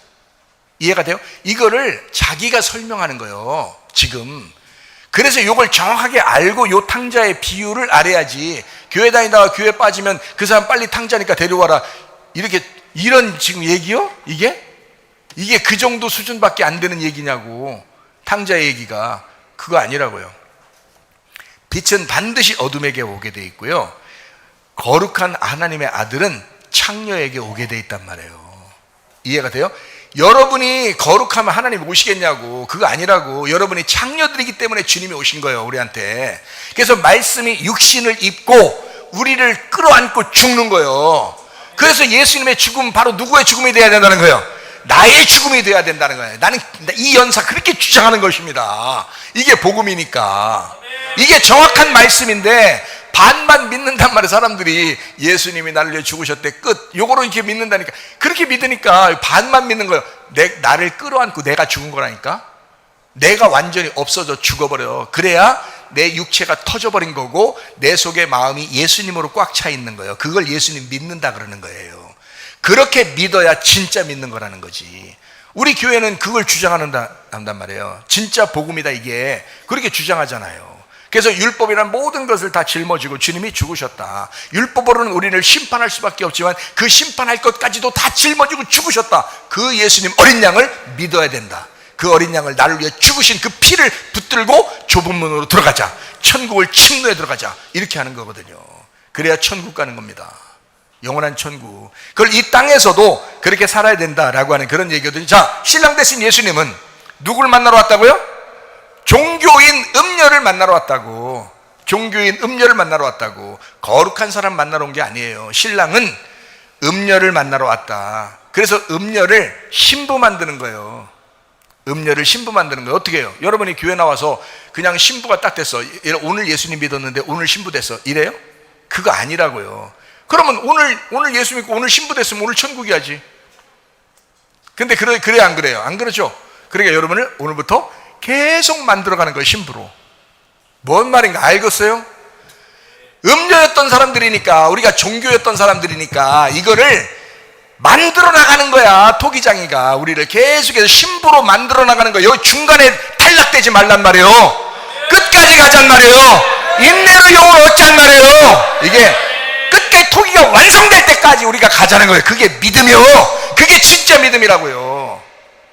이해가 돼요? 이거를 자기가 설명하는 거예요 지금. 그래서 이걸 정확하게 알고 요 탕자의 비유를 알아야지. 교회 다니다가 교회 빠지면 그 사람 빨리 탕자니까 데려와라, 이렇게 이런 지금 얘기요? 이게 그 정도 수준밖에 안 되는 얘기냐고. 탕자의 얘기가 그거 아니라고요. 빛은 반드시 어둠에게 오게 돼 있고요, 거룩한 하나님의 아들은 창녀에게 오게 돼 있단 말이에요. 이해가 돼요? 여러분이 거룩하면 하나님 오시겠냐고. 그거 아니라고. 여러분이 창녀들이기 때문에 주님이 오신 거예요, 우리한테. 그래서 말씀이 육신을 입고 우리를 끌어안고 죽는 거예요. 그래서 예수님의 죽음은 바로 누구의 죽음이 돼야 된다는 거예요? 나의 죽음이 돼야 된다는 거예요. 나는 이 연사 그렇게 주장하는 것입니다. 이게 복음이니까. 이게 정확한 말씀인데 반만 믿는단 말이에요. 사람들이 예수님이 나를 위해 죽으셨대 끝, 요거로 이렇게 믿는다니까. 그렇게 믿으니까 반만 믿는 거예요. 나를 끌어안고 내가 죽은 거라니까. 내가 완전히 없어져 죽어버려. 그래야 내 육체가 터져버린 거고 내 속의 마음이 예수님으로 꽉 차 있는 거예요. 그걸 예수님 믿는다 그러는 거예요. 그렇게 믿어야 진짜 믿는 거라는 거지. 우리 교회는 그걸 주장한단 말이에요. 진짜 복음이다 이게. 그렇게 주장하잖아요. 그래서 율법이란 모든 것을 다 짊어지고 주님이 죽으셨다. 율법으로는 우리를 심판할 수밖에 없지만 그 심판할 것까지도 다 짊어지고 죽으셨다. 그 예수님 어린 양을 믿어야 된다. 그 어린 양을 나를 위해 죽으신 그 피를 붙들고 좁은 문으로 들어가자. 천국을 침노에 들어가자. 이렇게 하는 거거든요. 그래야 천국 가는 겁니다. 영원한 천국. 그걸 이 땅에서도 그렇게 살아야 된다라고 하는 그런 얘기거든요. 자, 신랑 대신 예수님은 누구를 만나러 왔다고요? 종교인 음녀를 만나러 왔다고. 종교인 음녀를 만나러 왔다고. 거룩한 사람 만나러 온 게 아니에요. 신랑은 음녀를 만나러 왔다. 그래서 음녀를 신부 만드는 거예요. 음녀를 신부 만드는 거예요. 어떻게 해요? 여러분이 교회 나와서 그냥 신부가 딱 됐어. 오늘 예수님 믿었는데 오늘 신부 됐어. 이래요? 그거 아니라고요. 그러면 오늘 예수 믿고 오늘 신부 됐으면 오늘 천국이야지. 근데 그래요 안 그래요? 안 그렇죠? 그러니까 여러분을 오늘부터 계속 만들어가는 거예요, 신부로. 뭔 말인가 알겠어요? 음녀였던 사람들이니까, 우리가 종교였던 사람들이니까 이거를 만들어 나가는 거야. 토기장이가 우리를 계속해서 신부로 만들어 나가는 거예요. 여기 중간에 탈락되지 말란 말이에요. 끝까지 가잔 말이에요. 인내로 영을 얻잔 말이에요. 이게 끝까지 토기가 완성될 때까지 우리가 가자는 거예요. 그게 믿음이요. 그게 진짜 믿음이라고요.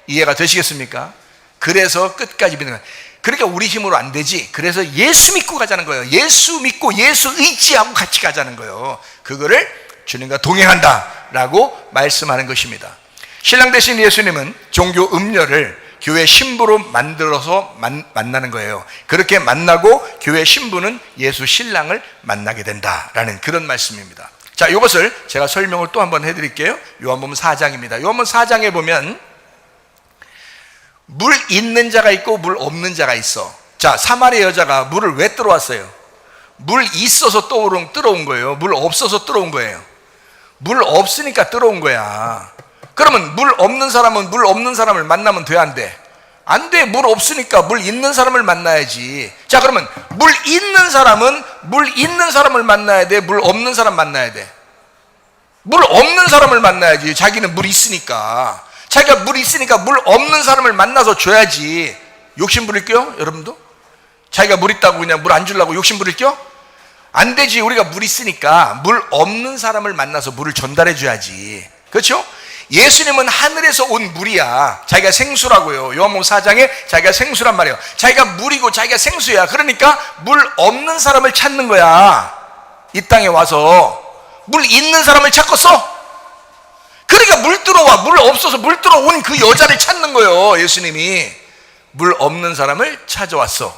이해가 되시겠습니까? 그래서 끝까지 믿는 거예요. 그러니까 우리 힘으로 안 되지. 그래서 예수 믿고 가자는 거예요. 예수 믿고 예수 의지하고 같이 가자는 거예요. 그거를 주님과 동행한다라고 말씀하는 것입니다. 신랑 대신 예수님은 종교 음녀를 교회 신부로 만들어서 만나는 거예요. 그렇게 만나고 교회 신부는 예수 신랑을 만나게 된다라는 그런 말씀입니다. 자, 이것을 제가 설명을 또 한번 해드릴게요. 요한복음 4장입니다. 요한복음 4장에 보면 물 있는 자가 있고 물 없는 자가 있어. 자, 사마리아 여자가 물을 왜 들어왔어요? 물 있어서 들어온 거예요? 물 없어서 들어온 거예요? 물 없으니까 들어온 거야. 그러면 물 없는 사람은 물 없는 사람을 만나면 돼, 안 돼? 안 돼. 물 없으니까 물 있는 사람을 만나야지. 자, 그러면 물 있는 사람은 물 있는 사람을 만나야 돼? 물 없는 사람 만나야 돼? 물 없는 사람을 만나야지. 자기는 물 있으니까. 자기가 물 있으니까 물 없는 사람을 만나서 줘야지. 욕심 부릴게요, 여러분도? 자기가 물 있다고 그냥 물 안 주려고 욕심 부릴게요? 안 되지. 우리가 물 있으니까 물 없는 사람을 만나서 물을 전달해 줘야지. 그렇죠? 예수님은 하늘에서 온 물이야. 자기가 생수라고요. 요한복음 4장에 자기가 생수란 말이에요. 자기가 물이고 자기가 생수야. 그러니까 물 없는 사람을 찾는 거야. 이 땅에 와서 물 있는 사람을 찾겠어? 그러니까 물 들어와. 물 없어서 물 들어온 그 여자를 찾는 거예요. 예수님이 물 없는 사람을 찾아왔어.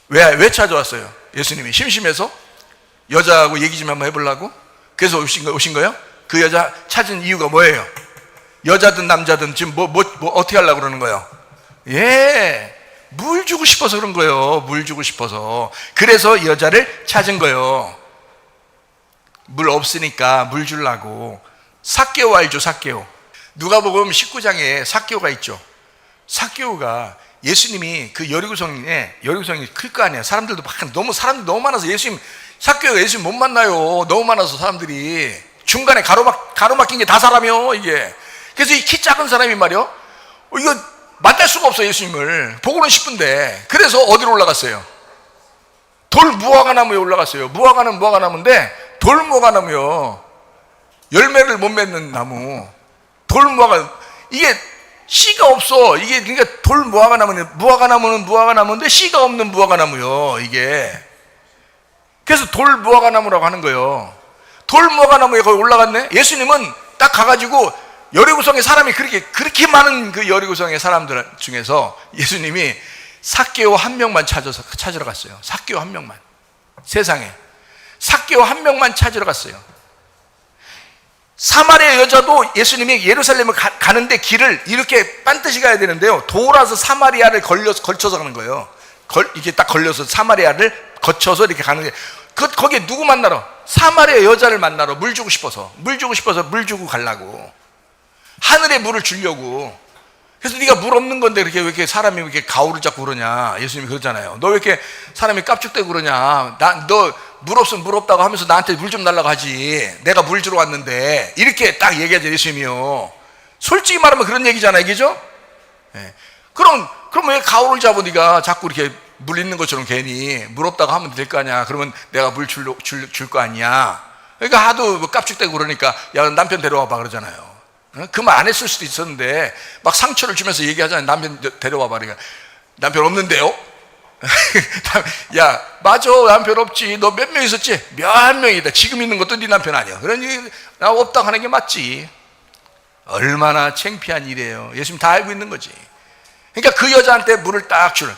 왜 찾아왔어요? 예수님이 심심해서 여자하고 얘기 좀 한번 해보려고? 그래서 오신 거예요? 그 여자 찾은 이유가 뭐예요? 여자든 남자든 지금 뭐 어떻게 하려고 그러는 거예요? 예, 물 주고 싶어서 그런 거예요. 물 주고 싶어서. 그래서 여자를 찾은 거예요. 물 없으니까 물 주려고. 삭개오 알죠? 삭개오. 누가복음 19장에 삭개오가 있죠. 삭개오가 예수님이 그 여리고성이 클 거 아니에요. 사람들도 사람들이 너무 많아서 삭개오가 예수님 못 만나요. 너무 많아서 사람들이 중간에 가로막힌 게 다 사람이요, 이게. 그래서 이 키 작은 사람이 말이요, 이거 만날 수가 없어. 예수님을 보고는 싶은데. 그래서 어디로 올라갔어요? 돌 무화과나무에 올라갔어요. 무화과는 무화과나무인데 돌 무화과나무요. 열매를 못 맺는 나무. 돌 무화과. 이게 씨가 없어. 이게 그러니까 돌 무화과나무는 무화과나무인데 씨가 없는 무화과나무요, 이게. 그래서 돌 무화과나무라고 하는 거예요. 돌 무화과나무에 거기 올라갔네. 예수님은 딱 가가지고 여리고성의 사람이 그렇게 많은 그 여리고성의 사람들 중에서 예수님이 삭개오 한 명만 찾으러 갔어요. 삭개오 한 명만. 세상에 삭개오 한 명만 찾으러 갔어요. 사마리아 여자도 예수님이 예루살렘을 가는데 길을 이렇게 반드시 가야 되는데요, 돌아서 사마리아를 걸쳐서 가는 거예요. 이렇게 딱 걸려서 사마리아를 거쳐서 이렇게 가는 게, 거기에 누구 만나러? 사마리아 여자를 만나러. 물 주고 싶어서 물 주고 가려고. 하늘의 물을 주려고. 그래서 네가 물 없는 건데 왜 이렇게 사람이 왜 이렇게 가오를 잡고 그러냐. 예수님이 그러잖아요. 너 왜 이렇게 사람이 깝죽대고 그러냐. 너 물 없으면 물 없다고 하면서 나한테 물 좀 달라고 하지. 내가 물 주러 왔는데. 이렇게 딱 얘기하죠, 예수님이요. 솔직히 말하면 그런 얘기잖아요, 이게죠? 네. 그럼 왜 가오를 잡아? 네가 자꾸 이렇게 물 있는 것처럼 괜히 물 없다고 하면 될 거 아니야. 그러면 내가 물 줄 거 아니야. 그러니까 하도 깝죽대고 그러니까 야, 남편 데려와 봐 그러잖아요. 그 말 안 했을 수도 있었는데 막 상처를 주면서 얘기하잖아요. 남편 데려와 봐. 그러니까 남편 없는데요? 야, 맞아, 남편 없지. 너 몇 명 있었지? 몇 명이다. 지금 있는 것도 네 남편 아니야. 그러니 나 없다고 하는 게 맞지. 얼마나 창피한 일이에요. 예수님 다 알고 있는 거지. 그러니까 그 여자한테 물을 딱 주는,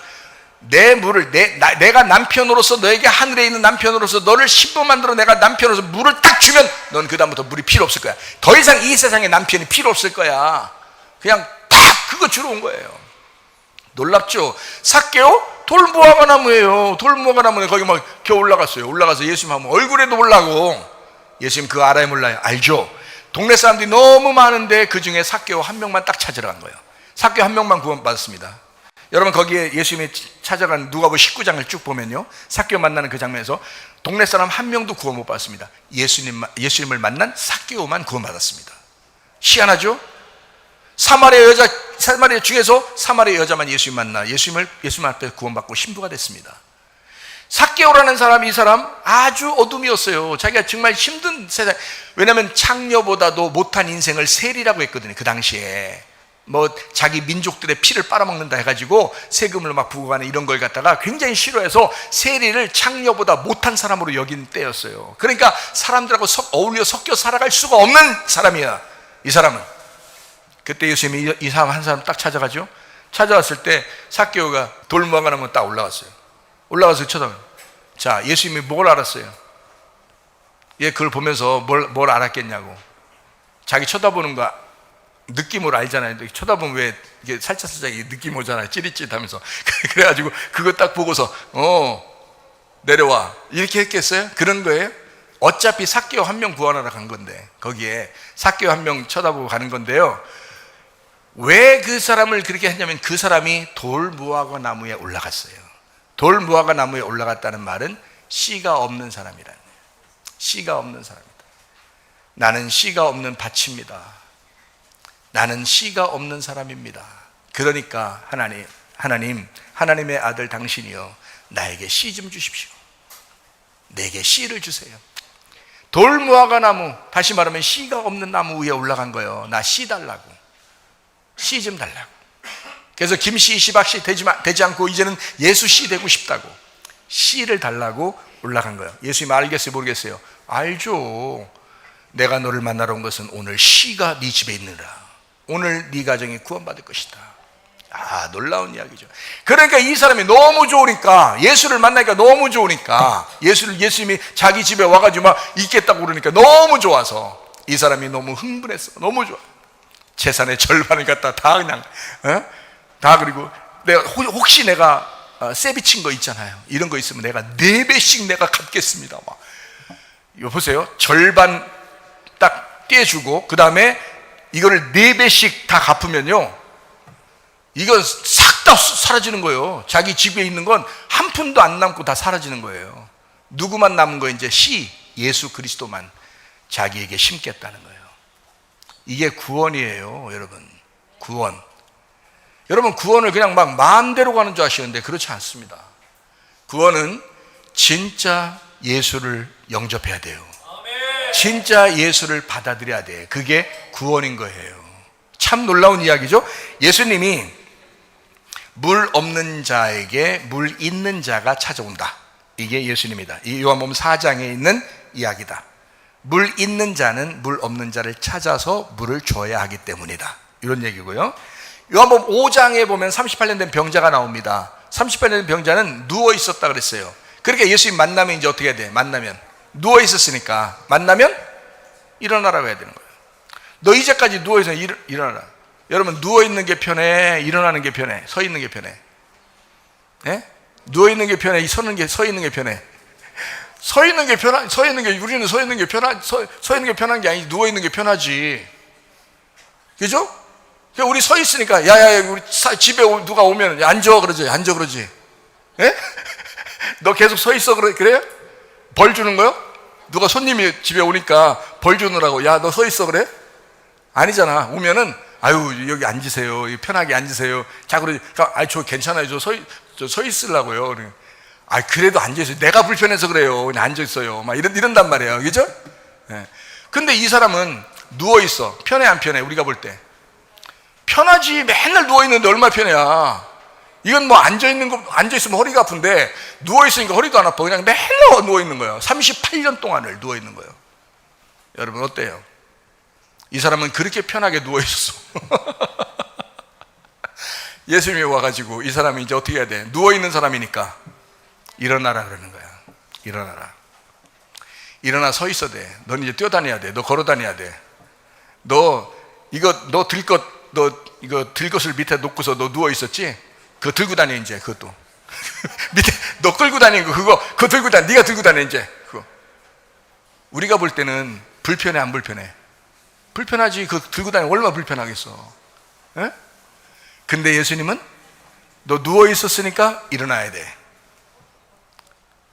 내 물을 내가 남편으로서, 너에게 하늘에 있는 남편으로서 너를 신부 만들어 내가 남편으로서 물을 딱 주면 넌 그 다음부터 물이 필요 없을 거야. 더 이상 이 세상에 남편이 필요 없을 거야. 그냥 딱 그거 주러 온 거예요. 놀랍죠? 삭개오 돌 무화과나무예요. 돌 무화과나무에 거기 막 겨우 올라갔어요. 올라가서 예수님 한번 얼굴에도 보려고. 예수님 그거 알아요, 몰라요? 알죠? 동네 사람들이 너무 많은데 그 중에 삭개오 한 명만 딱 찾으러 간 거예요. 삭개오 한 명만 구원받았습니다. 여러분 거기에 예수님이 찾아간 누가복음 19장을 쭉 보면요, 삭개오 만나는 그 장면에서 동네 사람 한 명도 구원 못 받았습니다. 예수님을 만난 삭개오만 구원받았습니다. 희한하죠? 사마리아 중에서 사마리아 여자만 예수님 만나 예수님 앞에 구원받고 신부가 됐습니다. 삭개오라는 사람이, 이 사람 아주 어둠이었어요. 자기가 정말 힘든 세상. 왜냐하면 창녀보다도 못한 인생을 세리라고 했거든요. 그 당시에 자기 민족들의 피를 빨아먹는다 해가지고 세금을 막 부과하는 이런 걸 갖다가 굉장히 싫어해서 세리를 창녀보다 못한 사람으로 여긴 때였어요. 그러니까 사람들하고 어울려 섞여 살아갈 수가 없는 사람이야, 이 사람은. 그때 예수님이 이 사람 한 사람 딱 찾아가죠. 찾아왔을 때 삭개오가 돌무화과나무 딱 올라갔어요. 올라가서 쳐다봐요. 자, 예수님이 뭘 알았어요? 얘 그걸 보면서 뭘 알았겠냐고. 자기 쳐다보는 거 느낌으로 알잖아요. 쳐다보면 왜 이게 살짝 느낌 오잖아요. 찌릿찌릿하면서. 그래가지고 그거 딱 보고서 내려와 이렇게 했겠어요? 그런 거예요? 어차피 삭개오 한 명 구원하러 간 건데, 거기에 삭개오 한 명 쳐다보고 가는 건데요, 왜 그 사람을 그렇게 했냐면 그 사람이 돌 무화과 나무에 올라갔어요. 돌 무화과 나무에 올라갔다는 말은 씨가 없는 사람이라는 거예요. 씨가 없는 사람이다. 나는 씨가 없는 밭입니다. 나는 씨가 없는 사람입니다. 그러니까 하나님의 아들 당신이요, 나에게 씨 좀 주십시오. 내게 씨를 주세요. 돌무화과 나무, 다시 말하면 씨가 없는 나무 위에 올라간 거예요. 나 씨 달라고, 씨 좀 달라고. 그래서 김씨, 시박씨 되지 않고 이제는 예수 씨 되고 싶다고 씨를 달라고 올라간 거예요. 예수님 알겠어요, 모르겠어요? 알죠. 내가 너를 만나러 온 것은 오늘 씨가 네 집에 있느라, 오늘 네 가정이 구원받을 것이다. 아, 놀라운 이야기죠. 그러니까 이 사람이 너무 좋으니까, 예수를 만나니까 너무 좋으니까, 예수님이 자기 집에 와가지고 막 있겠다고 그러니까 너무 좋아서 이 사람이 너무 흥분했어. 너무 좋아. 재산의 절반을 갖다 다 그냥 다, 그리고 내가 혹시 내가 세비친 거 있잖아요. 이런 거 있으면 내가 4배씩 내가 갚겠습니다. 막. 이거 보세요. 절반 딱 떼주고 그 다음에 이거를 4배씩 다 갚으면요, 이건 싹 다 사라지는 거예요. 자기 집에 있는 건 한 푼도 안 남고 다 사라지는 거예요. 누구만 남은 거예요? 이제 예수 그리스도만 자기에게 심겠다는 거예요. 이게 구원이에요, 여러분. 구원. 여러분, 구원을 그냥 막 마음대로 가는 줄 아시는데 그렇지 않습니다. 구원은 진짜 예수를 영접해야 돼요. 진짜 예수를 받아들여야 돼. 그게 구원인 거예요. 참 놀라운 이야기죠. 예수님이 물 없는 자에게 물 있는 자가 찾아온다. 이게 예수님이다. 이 요한복음 4장에 있는 이야기다. 물 있는 자는 물 없는 자를 찾아서 물을 줘야 하기 때문이다. 이런 얘기고요. 요한복음 5장에 보면 38년 된 병자가 나옵니다. 38년 된 병자는 누워 있었다 그랬어요. 그러니까 예수님 만나면 이제 어떻게 해야 돼? 만나면 누워 있었으니까 만나면 일어나라고 해야 되는 거예요. 너 이제까지 누워 있어, 일어나라. 여러분, 누워 있는 게 편해? 일어나는 게 편해? 서 있는 게 편해? 예? 누워 있는 게 편해? 서 있는 게 편해? 서 있는 게 편하, 우리는 서 있는 게 편한 게 아니지, 누워 있는 게 편하지. 그죠? 우리 서 있으니까, 우리 집에 누가 오면, 앉아 그러지. 예? 너 계속 서 있어, 그래요? 벌 주는 거요? 누가 손님이 집에 오니까 벌 주느라고, 야, 너 서 있어, 그래? 아니잖아. 오면은, 아유, 여기 앉으세요. 편하게 앉으세요. 자, 그러지. 저 괜찮아요. 저 서 있으려고요. 그래도 앉아있어요. 내가 불편해서 그래요. 그냥 앉아있어요. 막 이런단 말이에요. 그죠? 네. 근데 이 사람은 누워있어. 편해, 안 편해? 우리가 볼 때. 편하지. 맨날 누워있는데 얼마나 편해야. 이건 뭐 앉아있으면 허리가 아픈데, 누워있으니까 허리도 안 아파. 그냥 맨날 누워있는 거예요. 38년 동안을 누워있는 거예요. 여러분, 어때요? 이 사람은 그렇게 편하게 누워있었어. 예수님이 와가지고 이 사람이 이제 어떻게 해야 돼? 누워있는 사람이니까 일어나라 그러는 거야. 일어나 서 있어야 돼. 넌 이제 뛰어다녀야 돼. 너 걸어다녀야 돼. 너 이거 들 것을 밑에 놓고서 너 누워있었지? 그거 들고 다녀, 이제. 그것도 밑에 너 끌고 다니는 거, 그거 들고 다녀. 네가 들고 다녀, 이제. 그거. 우리가 볼 때는 불편해, 안 불편해? 불편하지. 그거 들고 다니면 얼마나 불편하겠어. 에? 근데 예수님은 너 누워 있었으니까 일어나야 돼.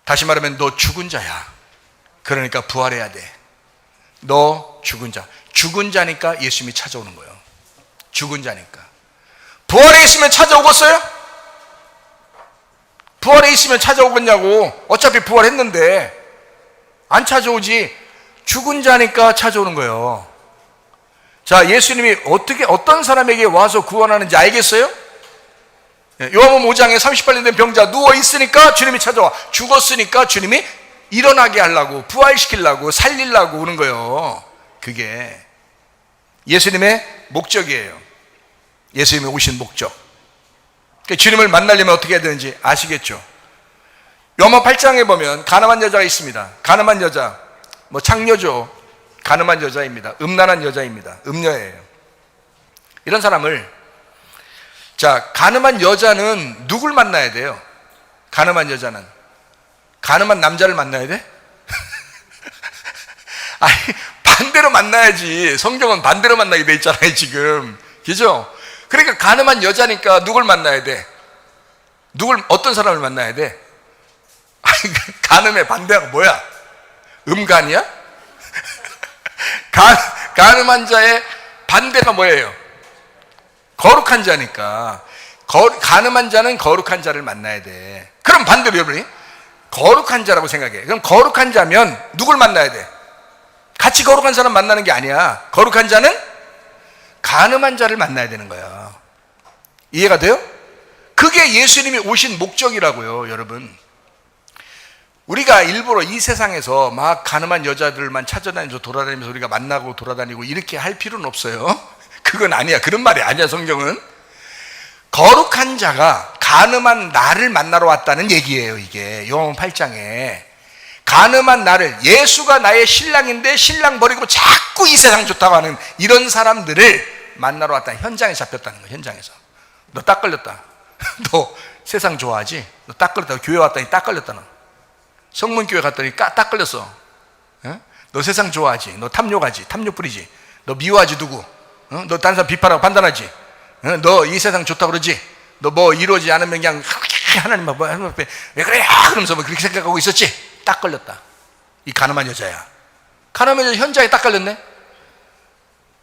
다시 말하면 너 죽은 자야. 그러니까 부활해야 돼. 너 죽은 자. 죽은 자니까 예수님이 찾아오는 거예요. 죽은 자니까. 부활해 있으면 찾아오겠어요? 부활해 있으면 찾아오겠냐고. 어차피 부활했는데 안 찾아오지. 죽은 자니까 찾아오는 거예요. 자, 예수님이 어떤 사람에게 와서 구원하는지 알겠어요? 요한복음 5장에 38년 된 병자 누워 있으니까 주님이 찾아와. 죽었으니까 주님이 일어나게 하려고, 부활시키려고, 살리려고 오는 거예요. 그게 예수님의 목적이에요. 예수님이 오신 목적. 주님을 만나려면 어떻게 해야 되는지 아시겠죠? 요한복음 8장에 보면 가늠한 여자가 있습니다. 가늠한 여자, 창녀죠. 가늠한 여자입니다. 음란한 여자입니다. 음녀예요. 이런 사람을, 자, 가늠한 여자는 누굴 만나야 돼요? 가늠한 여자는 가늠한 남자를 만나야 돼? 아니, 반대로 만나야지. 성경은 반대로 만나게 돼 있잖아요, 지금. 그죠? 그러니까 가늠한 여자니까 누굴 만나야 돼? 어떤 사람을 만나야 돼? 아니, 가늠의 반대가 뭐야? 음간이야? 가늠한 자의 반대가 뭐예요? 거룩한 자니까. 가늠한 자는 거룩한 자를 만나야 돼. 그럼 반대로 여러분이 거룩한 자라고 생각해. 그럼 거룩한 자면 누굴 만나야 돼? 같이 거룩한 사람 만나는 게 아니야. 거룩한 자는 가늠한 자를 만나야 되는 거야. 이해가 돼요? 그게 예수님이 오신 목적이라고요, 여러분. 우리가 일부러 이 세상에서 막 가늠한 여자들만 찾아다니면서 돌아다니면서 우리가 만나고 돌아다니고 이렇게 할 필요는 없어요. 그건 아니야. 그런 말이 아니야, 성경은. 거룩한 자가 가늠한 나를 만나러 왔다는 얘기예요, 이게. 요한복음 8장에. 가늠한 나를, 예수가 나의 신랑인데 신랑 버리고 자꾸 이 세상 좋다고 하는 이런 사람들을 만나러 왔다는, 현장에 잡혔다는 거야, 현장에서. 너 딱 걸렸다. 너 세상 좋아하지? 너 딱 걸렸다. 교회 왔더니 딱 걸렸다, 너. 성문교회 갔더니 딱 걸렸어. 너 세상 좋아하지? 너 탐욕하지? 탐욕 부리지? 너 미워하지, 누구? 너 다른 사람 비판하고 판단하지? 너 이 세상 좋다고 그러지? 너 뭐 이루어지지 않으면 그냥 하나님 앞에 왜 그래? 그러면서 뭐 그렇게 생각하고 있었지? 딱 걸렸다. 이 가늠한 여자야. 가늠한 여자 현장에 딱 걸렸네.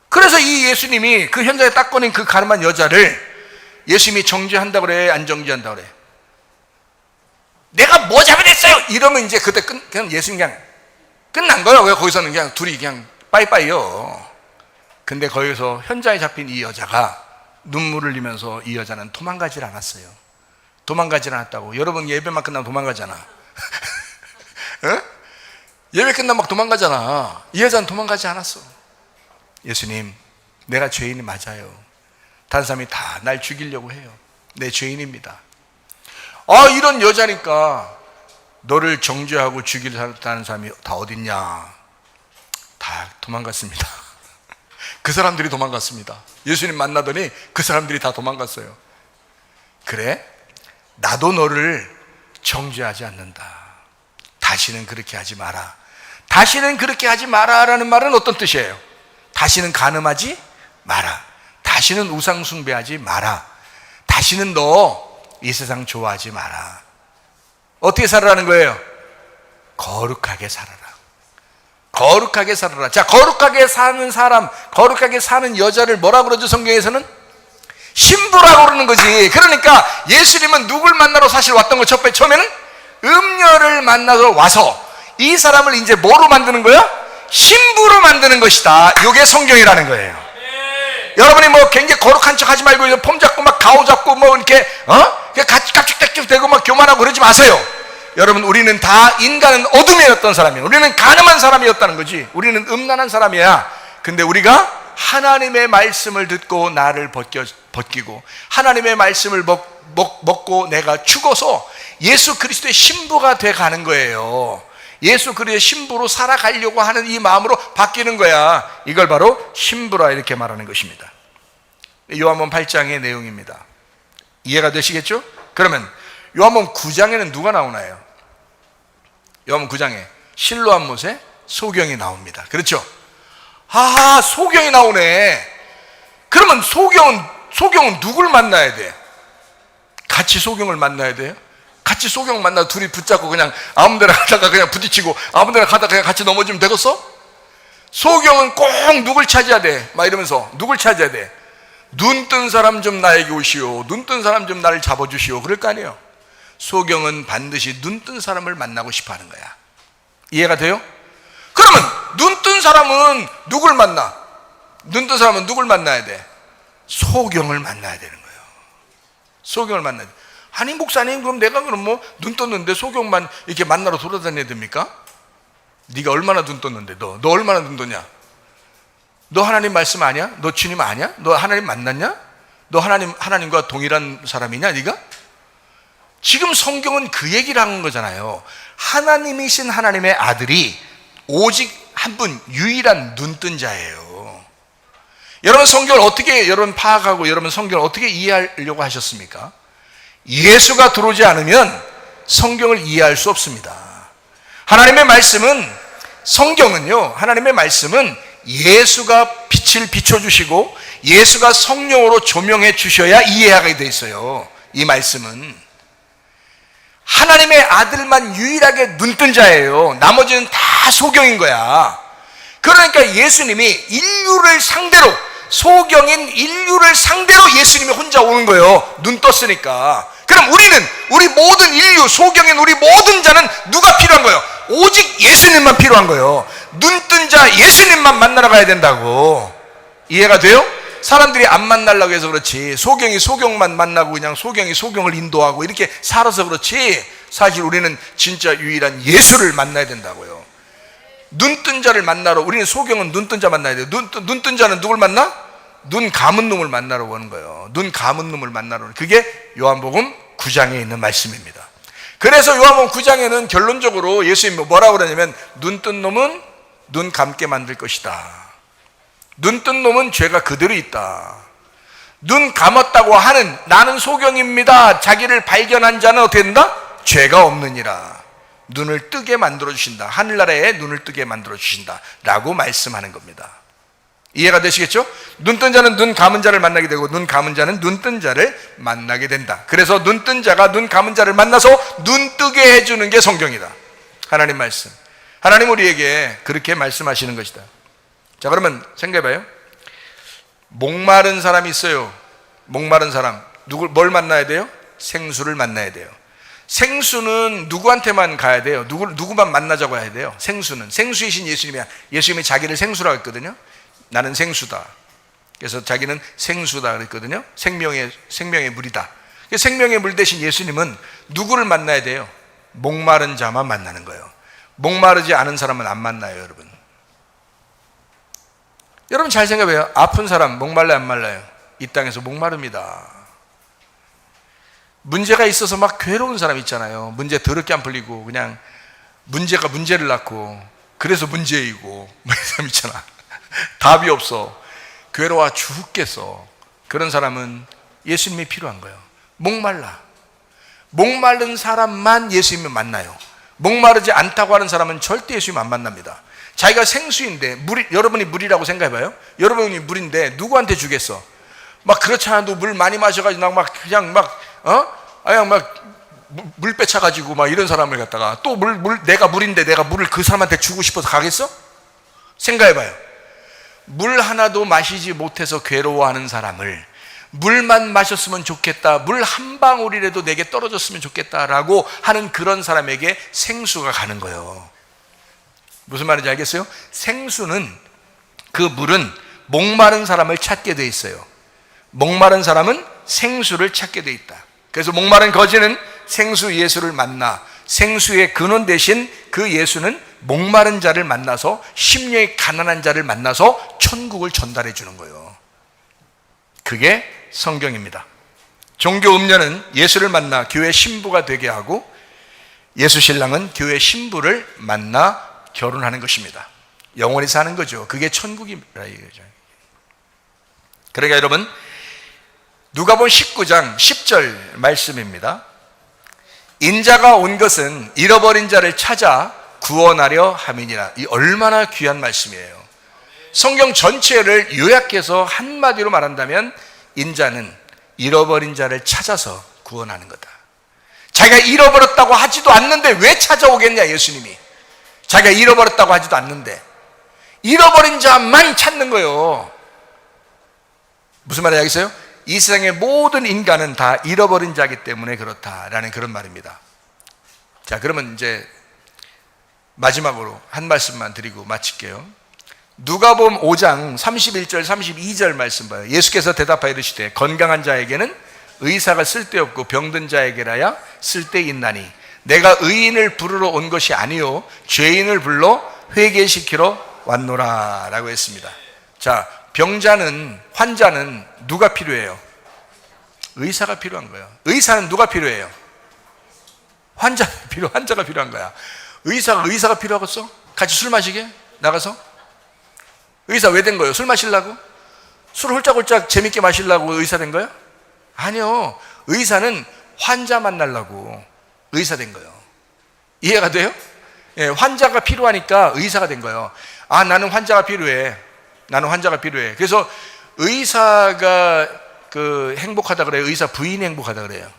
그래서 이 예수님이 그 현장에 딱 걸린 그 가늠한 여자를 예수님이 정죄한다고 그래? 안 정죄한다고 그래? 내가 뭐 잘못했어요? 이러면 이제 그때 그냥 예수님 그냥 끝난 거예요. 왜 거기서는 그냥 둘이 그냥 빠이빠이요. 근데 거기서 현장에 잡힌 이 여자가 눈물을 흘리면서, 이 여자는 도망가질 않았어요. 도망가질 않았다고. 여러분 예배만 끝나면 도망가잖아. 예배 끝나면 막 도망가잖아. 이 여자는 도망가지 않았어. 예수님, 내가 죄인이 맞아요. 다른 사람이 다 날 죽이려고 해요. 내 죄인입니다. 이런 여자니까 너를 정죄하고 죽이려는 사람이 다 어딨냐? 다 도망갔습니다. 그 사람들이 도망갔습니다. 예수님 만나더니 그 사람들이 다 도망갔어요. 그래? 나도 너를 정죄하지 않는다. 다시는 그렇게 하지 마라. 다시는 그렇게 하지 마라라는 말은 어떤 뜻이에요? 다시는 간음하지 마라. 다시는 우상 숭배하지 마라. 다시는 너 이 세상 좋아하지 마라. 어떻게 살아라는 거예요? 거룩하게 살아라. 거룩하게 살아라. 자, 거룩하게 사는 사람, 거룩하게 사는 여자를 뭐라고 그러죠, 성경에서는? 신부라고 그러는 거지. 그러니까 예수님은 누굴 만나러 사실 왔던 거, 처음에는 음녀를 만나러 와서 이 사람을 이제 뭐로 만드는 거야? 신부로 만드는 것이다. 이게 성경이라는 거예요. 여러분이 뭐 굉장히 거룩한 척 하지 말고 폼 잡고 막 가오 잡고 뭐 이렇게 깍죽깍죽 대고 막 교만하고 그러지 마세요. 여러분, 우리는 다, 인간은 어둠이었던 사람이에요. 우리는 가늠한 사람이었다는 거지. 우리는 음란한 사람이야. 근데 우리가 하나님의 말씀을 듣고 나를 벗기고 하나님의 말씀을 먹고 내가 죽어서 예수 그리스도의 신부가 돼 가는 거예요. 예수 그리스도의 신부로 살아가려고 하는 이 마음으로 바뀌는 거야. 이걸 바로 신부라 이렇게 말하는 것입니다. 요한복음 8장의 내용입니다. 이해가 되시겠죠? 그러면 요한복음 9장에는 누가 나오나요? 요한복음 9장에 실로암 못에 소경이 나옵니다. 그렇죠? 소경이 나오네. 그러면 소경은 누굴 만나야 돼? 같이 소경을 만나야 돼요? 같이 소경 만나 둘이 붙잡고 그냥 아무 데나 가다가 그냥 부딪히고 아무 데나 가다가 그냥 같이 넘어지면 되겠어? 소경은 꼭 누굴 찾아야 돼? 막 이러면서 누굴 찾아야 돼? 눈 뜬 사람 좀 나에게 오시오. 눈 뜬 사람 좀 나를 잡아주시오. 그럴 거 아니에요. 소경은 반드시 눈 뜬 사람을 만나고 싶어 하는 거야. 이해가 돼요? 그러면 눈 뜬 사람은 누굴 만나? 눈 뜬 사람은 누굴 만나야 돼? 소경을 만나야 되는 거예요. 소경을 만나야 돼. 아니 목사님, 그럼 내가 뭐 눈 떴는데 소경만 이렇게 만나러 돌아다녀야 됩니까? 네가 얼마나 눈 떴는데 너 얼마나 눈 떴냐? 너 하나님 말씀 아냐? 너 주님 아냐? 너 하나님 만났냐? 너 하나님과 동일한 사람이냐 네가? 지금 성경은 그 얘기를 하는 거잖아요. 하나님이신 하나님의 아들이 오직 한 분, 유일한 눈뜬 자예요. 여러분 성경을 어떻게 여러분 파악하고 여러분 성경을 어떻게 이해하려고 하셨습니까? 예수가 들어오지 않으면 성경을 이해할 수 없습니다. 하나님의 말씀은, 성경은요, 하나님의 말씀은 예수가 빛을 비춰주시고 예수가 성령으로 조명해 주셔야 이해하게 돼 있어요. 이 말씀은 하나님의 아들만 유일하게 눈뜬 자예요. 나머지는 다 소경인 거야. 그러니까 예수님이 인류를 상대로, 소경인 인류를 상대로 예수님이 혼자 오는 거예요. 눈 떴으니까. 그럼 우리 모든 인류, 소경인 우리 모든 자는 누가 필요한 거예요? 오직 예수님만 필요한 거예요. 눈 뜬 자 예수님만 만나러 가야 된다고. 이해가 돼요? 사람들이 안 만나려고 해서 그렇지, 소경이 소경만 만나고 그냥 소경이 소경을 인도하고 이렇게 살아서 그렇지, 사실 우리는 진짜 유일한 예수를 만나야 된다고요. 눈 뜬 자를 만나러, 우리는 소경은 눈 뜬 자 만나야 돼요. 눈 뜬 자는 누굴 만나? 눈 감은 놈을 만나러 오는 거예요. 눈 감은 놈을 만나러 오는, 그게 요한복음 9장에 있는 말씀입니다. 그래서 요한복음 9장에는 결론적으로 예수님이 뭐라고 그러냐면, 눈 뜬 놈은 눈 감게 만들 것이다. 눈 뜬 놈은 죄가 그대로 있다. 눈 감았다고 하는 나는 소경입니다, 자기를 발견한 자는 어떻게 된다? 죄가 없느니라. 눈을 뜨게 만들어 주신다. 하늘나라에 눈을 뜨게 만들어 주신다 라고 말씀하는 겁니다. 이해가 되시겠죠? 눈 뜬 자는 눈 감은 자를 만나게 되고, 눈 감은 자는 눈 뜬 자를 만나게 된다. 그래서 눈 뜬 자가 눈 감은 자를 만나서 눈 뜨게 해주는 게 성경이다. 하나님 말씀. 하나님 우리에게 그렇게 말씀하시는 것이다. 자, 그러면 생각해봐요. 목마른 사람이 있어요. 목마른 사람, 뭘 만나야 돼요? 생수를 만나야 돼요. 생수는 누구한테만 가야 돼요? 누구만 만나자고 해야 돼요? 생수는 생수이신 예수님이 자기를 생수라고 했거든요. 나는 생수다. 그래서 자기는 생수다 그랬거든요. 생명의 물이다. 생명의 물 대신 예수님은 누구를 만나야 돼요? 목마른 자만 만나는 거예요. 목마르지 않은 사람은 안 만나요, 여러분. 여러분 잘 생각해요. 아픈 사람 목말라요, 안 말라요? 이 땅에서 목마릅니다. 문제가 있어서 막 괴로운 사람 있잖아요. 문제 더럽게 안 풀리고 그냥 문제가 문제를 낳고 그래서 문제이고 뭐 이런 사람 있잖아. 답이 없어. 괴로워 죽겠어. 그런 사람은 예수님이 필요한 거예요. 목마른 사람만 예수님을 만나요. 목마르지 않다고 하는 사람은 절대 예수님 안 만납니다. 자기가 생수인데, 여러분이 물이라고 생각해봐요. 여러분이 물인데 누구한테 주겠어? 막 그렇지 않아도 물 많이 마셔가지고 그냥 물 빼차가지고 막 이런 사람을 갖다가 또 내가 물인데 내가 물을 그 사람한테 주고 싶어서 가겠어? 생각해봐요. 물 하나도 마시지 못해서 괴로워하는 사람을 물만 마셨으면 좋겠다, 물 한 방울이라도 내게 떨어졌으면 좋겠다라고 하는 그런 사람에게 생수가 가는 거예요. 무슨 말인지 알겠어요? 생수는, 그 물은 목마른 사람을 찾게 돼 있어요. 목마른 사람은 생수를 찾게 돼 있다. 그래서 목마른 거지는 생수 예수를 만나, 생수의 근원 대신 그 예수는 목마른 자를 만나서, 심령이 가난한 자를 만나서 천국을 전달해 주는 거예요. 그게 성경입니다. 종교 음료는 예수를 만나 교회 신부가 되게 하고, 예수 신랑은 교회 신부를 만나 결혼하는 것입니다. 영원히 사는 거죠. 그게 천국이라 이거죠. 그러니까 여러분, 누가복음 19장 10절 말씀입니다. 인자가 온 것은 잃어버린 자를 찾아 구원하려 함이니라. 이 얼마나 귀한 말씀이에요. 성경 전체를 요약해서 한마디로 말한다면, 인자는 잃어버린 자를 찾아서 구원하는 거다. 자기가 잃어버렸다고 하지도 않는데 왜 찾아오겠냐, 예수님이. 자기가 잃어버렸다고 하지도 않는데 잃어버린 자만 찾는 거예요. 무슨 말인지 알겠어요? 이 세상의 모든 인간은 다 잃어버린 자이기 때문에 그렇다라는 그런 말입니다. 자, 그러면 이제 마지막으로 한 말씀만 드리고 마칠게요. 누가복음 5장 31절 32절 말씀 봐요. 예수께서 대답하여 이르시되, 건강한 자에게는 의사가 쓸데없고 병든 자에게라야 쓸데있나니 내가 의인을 부르러 온 것이 아니요 죄인을 불러 회개시키러 왔노라 라고 했습니다. 자, 환자는 누가 필요해요? 의사가 필요한 거예요. 의사는 누가 필요해요? 환자가 필요한 거야. 의사가 필요하겠어? 같이 술 마시게? 나가서? 의사 왜 된 거예요? 술 마시려고? 술 홀짝홀짝 재밌게 마시려고 의사 된 거예요? 아니요. 의사는 환자 만나려고 의사 된 거예요. 이해가 돼요? 예, 환자가 필요하니까 의사가 된 거예요. 아, 나는 환자가 필요해. 그래서 의사가 행복하다 그래요? 의사 부인이 행복하다 그래요?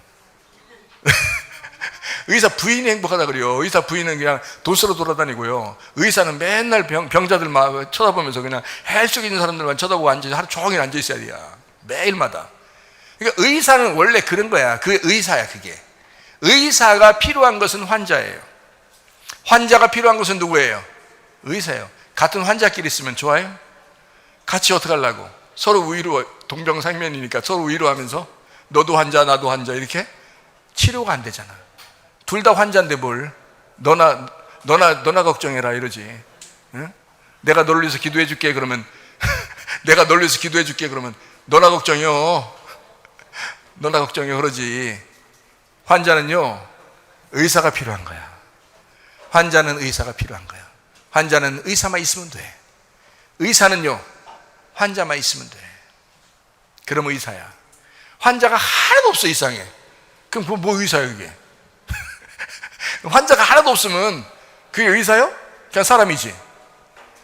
의사 부인이 행복하다 그래요. 의사 부인은 그냥 돈 쓰러 돌아다니고요. 의사는 맨날 병자들 막 쳐다보면서 그냥 헬쑥 있는 사람들만 쳐다보고 앉아 하루 종일 앉아 있어야 돼요. 매일마다. 그러니까 의사는 원래 그런 거야. 그게 의사야, 그게. 의사가 필요한 것은 환자예요. 환자가 필요한 것은 누구예요? 의사예요. 같은 환자끼리 있으면 좋아요? 같이 어떻게 하려고? 서로 위로, 동병상련이니까 서로 위로하면서 너도 환자 나도 환자 이렇게 치료가 안 되잖아. 둘 다 환자인데 뭘 너나 걱정해라 이러지. 응? 내가 너를 위해서 기도해 줄게 그러면 내가 너를 위해서 기도해 줄게 그러면 너나 걱정이요 그러지. 환자는요 의사가 필요한 거야. 환자는 의사가 필요한 거야. 환자는 의사만 있으면 돼. 의사는요 환자만 있으면 돼. 그럼 의사야. 환자가 하나도 없어. 이상해. 그럼 뭐 의사야 그게? 환자가 하나도 없으면 그게 의사요? 그냥 사람이지.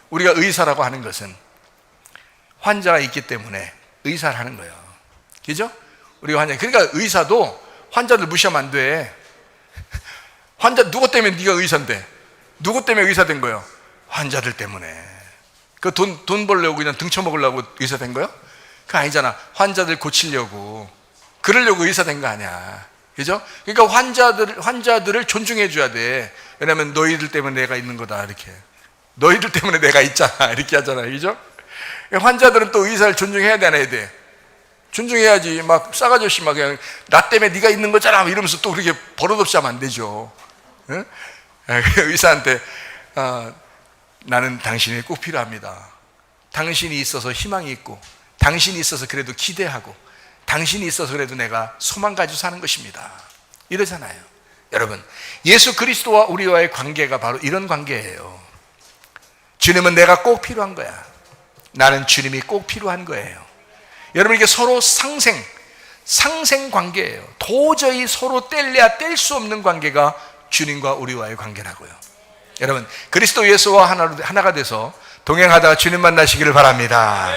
우리가 의사라고 하는 것은 환자가 있기 때문에 의사를 하는 거예요. 그죠? 우리가 그러니까 의사도 환자들 무시하면 안 돼. 환자 누구 때문에 네가 의사인데? 누구 때문에 의사 된 거예요? 환자들 때문에. 그 돈 벌려고 그냥 등쳐먹으려고 의사 된 거예요? 그거 아니잖아. 환자들 고치려고, 그러려고 의사 된 거 아니야. 그죠? 그러니까 환자들을 존중해 줘야 돼. 왜냐면 너희들 때문에 내가 있는 거다 이렇게. 너희들 때문에 내가 있잖아 이렇게 하잖아요. 그죠? 환자들은 또 의사를 존중해야 돼 안 해야 돼? 존중해야지. 막 싸가지 없이 막 그냥 나 때문에 네가 있는 거잖아 이러면서 또 그렇게 버릇없이 하면 안 되죠. 응? 의사한테 나는 당신이 꼭 필요합니다. 당신이 있어서 희망이 있고, 당신이 있어서 그래도 기대하고, 당신이 있어서 그래도 내가 소망 가지고 사는 것입니다. 이러잖아요. 여러분, 예수 그리스도와 우리와의 관계가 바로 이런 관계예요. 주님은 내가 꼭 필요한 거야. 나는 주님이 꼭 필요한 거예요. 여러분, 이게 서로 상생 관계예요. 도저히 서로 뗄래야 뗄 수 없는 관계가 주님과 우리와의 관계라고요. 여러분, 그리스도 예수와 하나가 돼서 동행하다가 주님 만나시기를 바랍니다.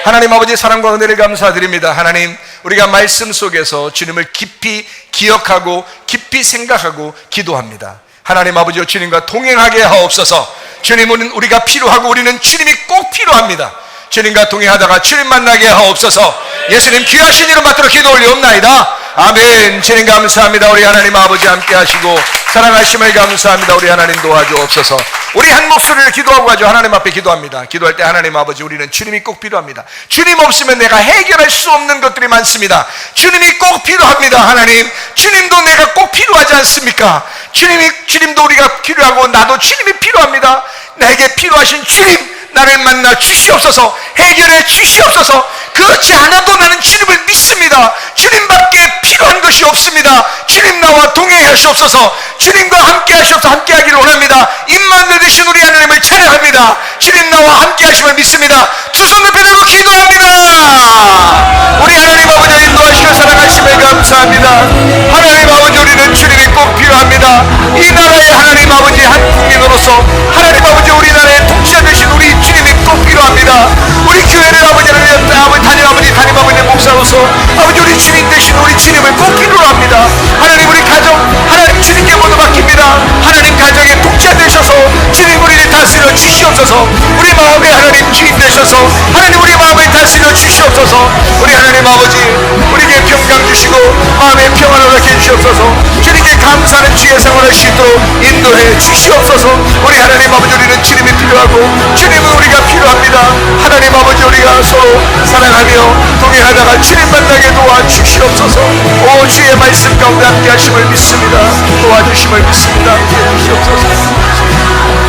하나님 아버지 사랑과 은혜를 감사드립니다. 하나님, 우리가 말씀 속에서 주님을 깊이 기억하고 깊이 생각하고 기도합니다. 하나님 아버지여, 주님과 동행하게 하옵소서. 주님은 우리가 필요하고 우리는 주님이 꼭 필요합니다. 주님과 동행하다가 주님 만나게 하옵소서. 예수님 귀하신 이름 받들어 기도 올리옵나이다. 아멘. 주님 감사합니다. 우리 하나님 아버지 함께 하시고 사랑하심을 감사합니다. 우리 하나님 도와주옵소서. 우리 한 목소리를 기도하고 가죠. 하나님 앞에 기도합니다. 기도할 때 하나님 아버지, 우리는 주님이 꼭 필요합니다. 주님 없으면 내가 해결할 수 없는 것들이 많습니다. 주님이 꼭 필요합니다. 하나님, 주님도 내가 꼭 필요하지 않습니까? 주님도 우리가 필요하고 나도 주님이 필요합니다. 내게 필요하신 주님, 나를 만나 주시옵소서. 해결해 주시옵소서. 그렇지 않아도 나는 주님을 믿습니다. 주님밖에 필요한 것이 없습니다. 주님 나와 동행하시옵소서. 주님과 함께 하시옵소서. 함께 하기를 원합니다. 임마누엘 되신 우리 하나님을 찬양합니다. 주님 나와 함께 하심을 믿습니다. 두 손 높이 들고 기도합니다. 우리 하나님 아버지 인도하시고 사랑하심을 감사합니다. 하나님 아버지, 우리는 주님이 꼭 필요합니다. 이 나라의 하나님 아버지 한 국민으로서 하나님 아버지, 우리나라의 통치자 되신 우리 주님이 꼭 필요합니다. 우리 교회를 아버지 담임 아버지 목사로서 아버지, 우리 주님 되신 우리 주님을 꼭 필요합니다. 하나님, 우리 가정 하나님 주님께 모두 맡깁니다. 하나님, 가정의 통치자 되셔서 주님 우리를 다스려 주시옵소서. 우리 마음에 하나님 주인 되셔서 하나님 우리 마음을 다스려 주시옵소서. 우리 하나님 아버지, 우리에게 평강 주시고 마음의 평안을 허락해 주시옵소서. 주님께 감사하는 주의 생활을 수 있도록 인도해 주시옵소서. 우리 하나님 아버지, 우리는 주님이 필요하고 주님은 우리가 필요합니다. 하나님 아버지, 우리가 서로 사랑하며 동행하다가 주님 만나게 도와주시옵소서. 오, 주의 말씀 가운데 함께 하심을 믿습니다. 도와주심을 믿습니다. 함께 해주시옵소서.